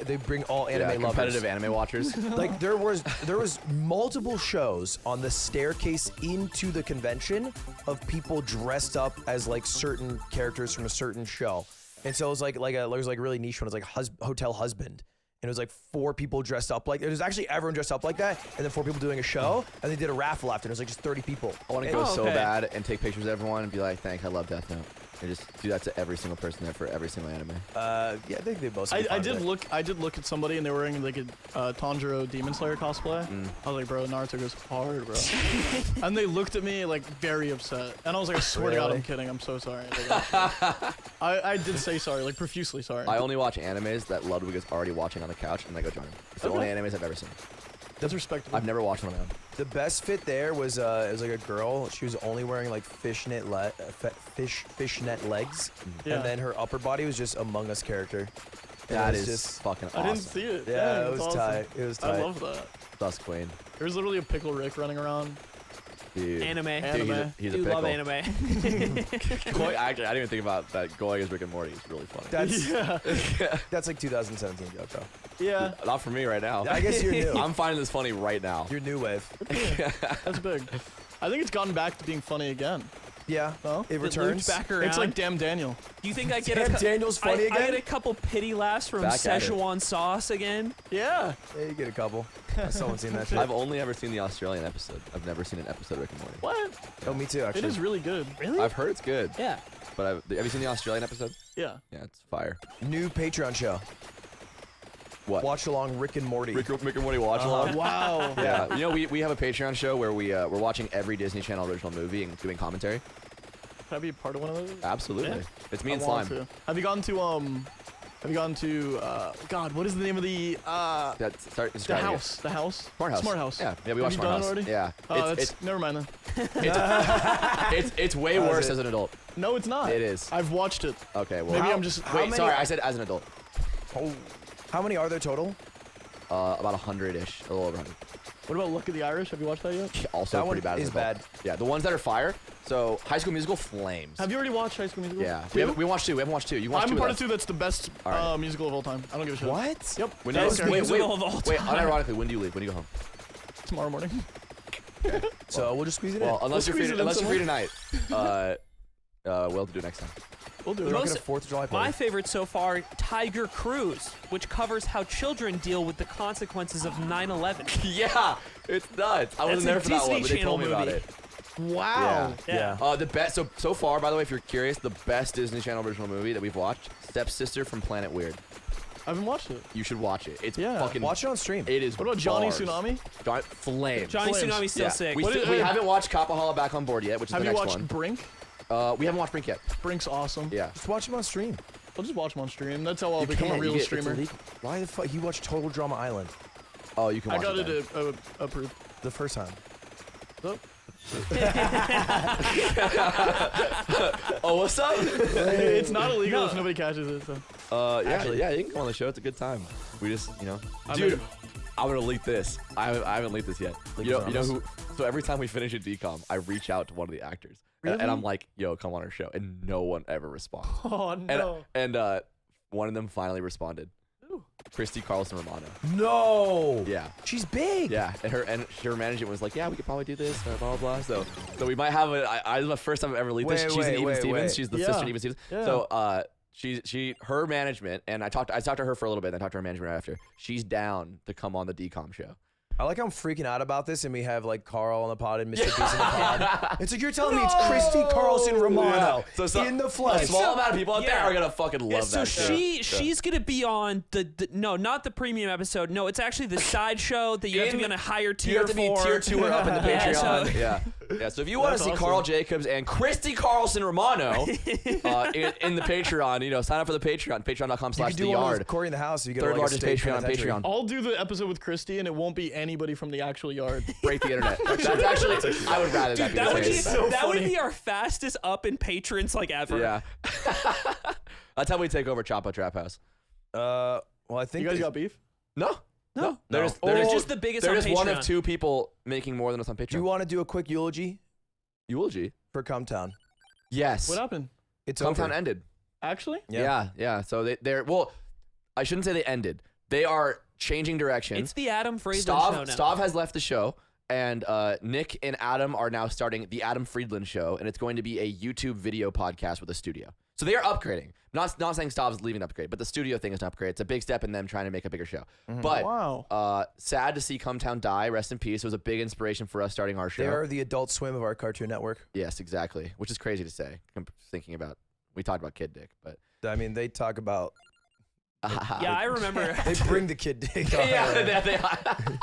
they bring all anime Yeah, lovers. competitive anime watchers. Like there was multiple shows on the staircase into the convention of people dressed up as like certain characters from a certain show, and so it was there was like a really niche one. It was like Hotel Husband, and it was like 4 people dressed up like it was actually everyone dressed up like that, and then 4 people doing a show, and they did a raffle after. And it was like just 30 people. I want to And- go Oh, so okay. bad and take pictures of everyone and be like, thanks, I love Death Note. And just do that to every single person there for every single anime. Yeah, I think they both. I did look at somebody and they were wearing like a Tanjiro Demon Slayer cosplay. Mm. I was like, bro, Naruto goes hard, bro. And they looked at me like very upset. And I was like, I swear to God, I'm Really? kidding. I'm so sorry. Like, I did say sorry, like profusely sorry. I only watch animes that Ludwig is already watching on the couch, and I go join him. It's the Okay. only animes I've ever seen. That's respectable. I've never watched one of them. The best fit there was it was like a girl. She was only wearing like fishnet legs, Yeah. and then her upper body was just Among Us character. And That it is was just fucking awesome. I didn't see it. yeah, Dang, it that's was awesome. tight. It was tight. I love that. Dust Queen. There's literally a pickle Rick running around. Dude. Anime. Dude, he's a You pickle. love anime. Going, actually, I didn't even think about that. Going as Rick and Morty is really funny. That's Yeah. that's like 2017 joke though. Yeah. Not for me right now. I guess you're new. I'm finding this funny right now. You're new wave. That's big. I think it's gotten back to being funny again. Yeah, No? it It returns. looped back around. It's like Damn Daniel. Do you think I get Damn a Daniel's funny I again. get a couple pity laughs from Back at it. Szechuan sauce again? Yeah. Yeah, you get a couple. Someone's seen that shit. I've only ever seen the Australian episode. I've never seen an episode of Rick and Morty. What? Oh, me too. It Actually, is really good. Really? I've heard it's good, Yeah. but have you seen the Australian episode? Yeah. Yeah, it's fire. new Patreon show. What? Watch along Rick and Morty. Rick and Morty watch along. Wow. Yeah, you know we have a Patreon show where we're watching every Disney Channel original movie and doing commentary. Can I be a part of one of those? Absolutely, Yeah. it's me and I want Slime. to. Have you gone to God, what is the name of the Start the describing it. house? The house? Smart House. Smart House. Yeah, we Have watched you Smart done it House. already? Yeah, Oh, it's, that's never mind then. it's way How's worse it? as an adult. No, it's not. It is. I've watched it. Okay, well, Maybe I'm just. how wait. many- Sorry, I said as an adult. Oh, how many are there total? About 100-ish, a little over 100. What about Look at the Irish? Have you watched that yet? Also That pretty one bad. as is an adult. bad. Yeah, the ones that are fire. So High School Musical flames. Have you already watched High School Musical? Yeah, Two? we watched two. We haven't watched two. You watched I'm two. part with of two. That's the best All right. musical of all time. I don't give a shit. What? Yep. When I do don't you, care. wait, musical of all wait, time. unironically, when do you leave? When do you go home? Tomorrow morning. So we'll just squeeze it Well, in. unless you're squeeze free, it in unless you're free tonight, we'll have to do it next time. We'll do They're it. rocking most- a 4th of July My party. favorite so far, Tiger Cruise, which covers how children deal with the consequences of 9/11. Yeah, it's nuts. I wasn't That's a there for that Disney one, but they told me Channel about movie. it. Wow. Yeah. Yeah. The best. So far, by the way, if you're curious, the best Disney Channel original movie that we've watched, Stepsister from Planet Weird. I haven't watched it. You should watch it. It's Yeah. fucking. Watch it on stream. It is. What about Johnny bars. Tsunami? Flames. Johnny Flames. Tsunami's still Yeah. sick. We, What still, is- we haven't watched Kapahala Back on Board yet, which is Have the you next watched one. Brink? We haven't watched Brink yet. Brink's awesome. Yeah. Just watch him on stream. I'll just watch him on stream. That's how I'll You become a can't, real it's streamer. illegal. Why the fuck? You watched Total Drama Island Oh, you can I watch got it. it then. approved. the first time. Oh, what's up? It's not illegal No. if nobody catches it. So. Actually, yeah, you can come on the show. It's a good time. We just, I dude. mean- I'm gonna leak this. I haven't leaked this yet. Leak You us know on who? So every time we finish a decom, I reach out to one of the actors, and I'm like, "Yo, come on our show," and no one ever responds. Oh no. And one of them finally responded. Ooh. Christy Carlson Romano. No. Yeah. She's big. Yeah, and her management was like, "Yeah, we could probably do this." Blah blah blah. So we might have I the first time I've ever leaked this. Wait, She's in wait, Even wait, Stevens. wait. She's the Yeah. sister in Even Stevens. Yeah. So her management, and I talked to her for a little bit, and I talked to her management right after. She's down to come on the decom show. I like how I'm freaking out about this, and we have like Carl on the pod and Mr. Beast in the pod. It's like you're telling me it's Christy Carlson Romano So in the a flesh. small amount of people out there yeah. are gonna fucking love Yeah, so that show. she's gonna be on the no, not the premium episode. No, it's actually the side show that you have to be on a higher tier You have to be for. tier 2 or up in the Yeah, Patreon. so- Yeah. So if you want to That's see awesome. Carl Jacobs and Christy Carlson Romano in the Patreon, sign up for the Patreon. You can do Patreon.com/the one yard. with Corey in the house. You get Third like largest a state Patreon on penitentiary. Patreon. I'll do the episode with Christy, and it won't be anybody from the actual yard. Break the internet. That's actually, I would rather that be That the would be case. so that would funny. be our fastest up in patrons like ever. Yeah. That's how we take over Chapo Trap House. Well, I think You guys they- got beef? No. They're just, They're just just the biggest They're on just one of Patreon. 2 people making more than us on Patreon. Do you want to do a quick eulogy Eulogy? for Cumtown? Yes. What happened? It's Cometown over. ended. Actually? Yeah. So they're well, I shouldn't say they ended. They are changing direction. It's the Adam Friedland show now. Stav has left the show, and Nick and Adam are now starting the Adam Friedland show, and it's going to be a YouTube video podcast with a studio. So they are upgrading. Not saying Stav's leaving the upgrade, but the studio thing is an upgrade. It's a big step in them trying to make a bigger show. But Wow. sad to see Cometown die. Rest in peace. It was a big inspiration for us starting our show. They are the Adult Swim of our Cartoon Network. Yes, exactly. Which is crazy to say. I'm thinking about, we talked about Kid Dick, but I mean, they talk about. Yeah, I remember. They bring the kid dick. on.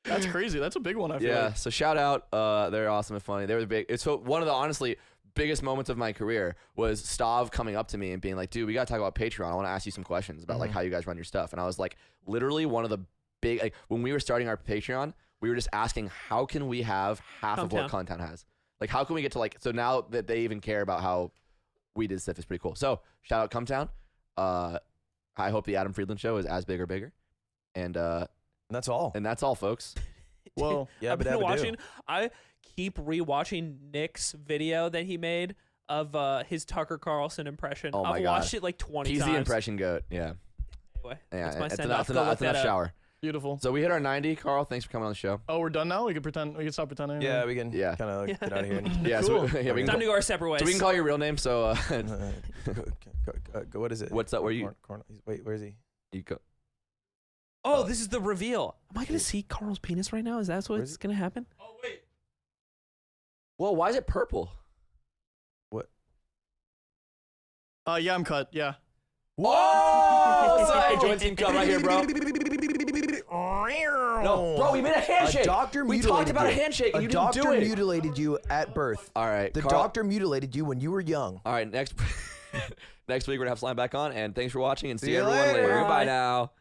That's crazy. That's a big one, I feel Yeah, like. so shout out. They're awesome and funny. They were the big. It's so one of the honestly biggest moments of my career was Stav coming up to me and being like, "Dude, we gotta talk about Patreon. I want to ask you some questions about like how you guys run your stuff." And I was like, literally one of the big. Like when we were starting our Patreon, we were just asking how can we have half of what Cometown. content has. Like how can we get to like so now that they even care about how we did stuff is pretty cool. So shout out Cometown. I hope the Adam Friedland show is as big or bigger, and that's all. that's all, folks. Whoa. Yeah, I've but been watching. I keep rewatching Nick's video that he made of his Tucker Carlson impression. Oh my I've God. watched it like 20 He's times. the impression goat. Yeah, Anyway, yeah. that's my It's send enough, off. that's Go enough, look that's enough that up. shower. Beautiful. So we hit our 90. Carl, thanks for coming on the show. Oh, we're done now. We can pretend. We can stop pretending. Yeah, we can Yeah. kind of get out of here. Yeah, Cool. so yeah, we can Time call, to go our separate ways. so we can call your real name. So What is it? what's up? Where you? Wait, where is he? You go. Oh, this is the reveal. Am I gonna see Carl's penis right now? Is that what's gonna happen? Whoa, why is it purple? Yeah, I'm cut. Yeah. Whoa! What's up? Hey, join Team Cup right here, bro. No, bro, we made a handshake. A doctor we mutilated talked about a you. handshake, and A you didn't do doctor it. mutilated you at birth. All right, The Carl. doctor mutilated you when you were young. All right, next week we're gonna have Slime back on, and thanks for watching, and see you everyone later. later. Bye. Goodbye now.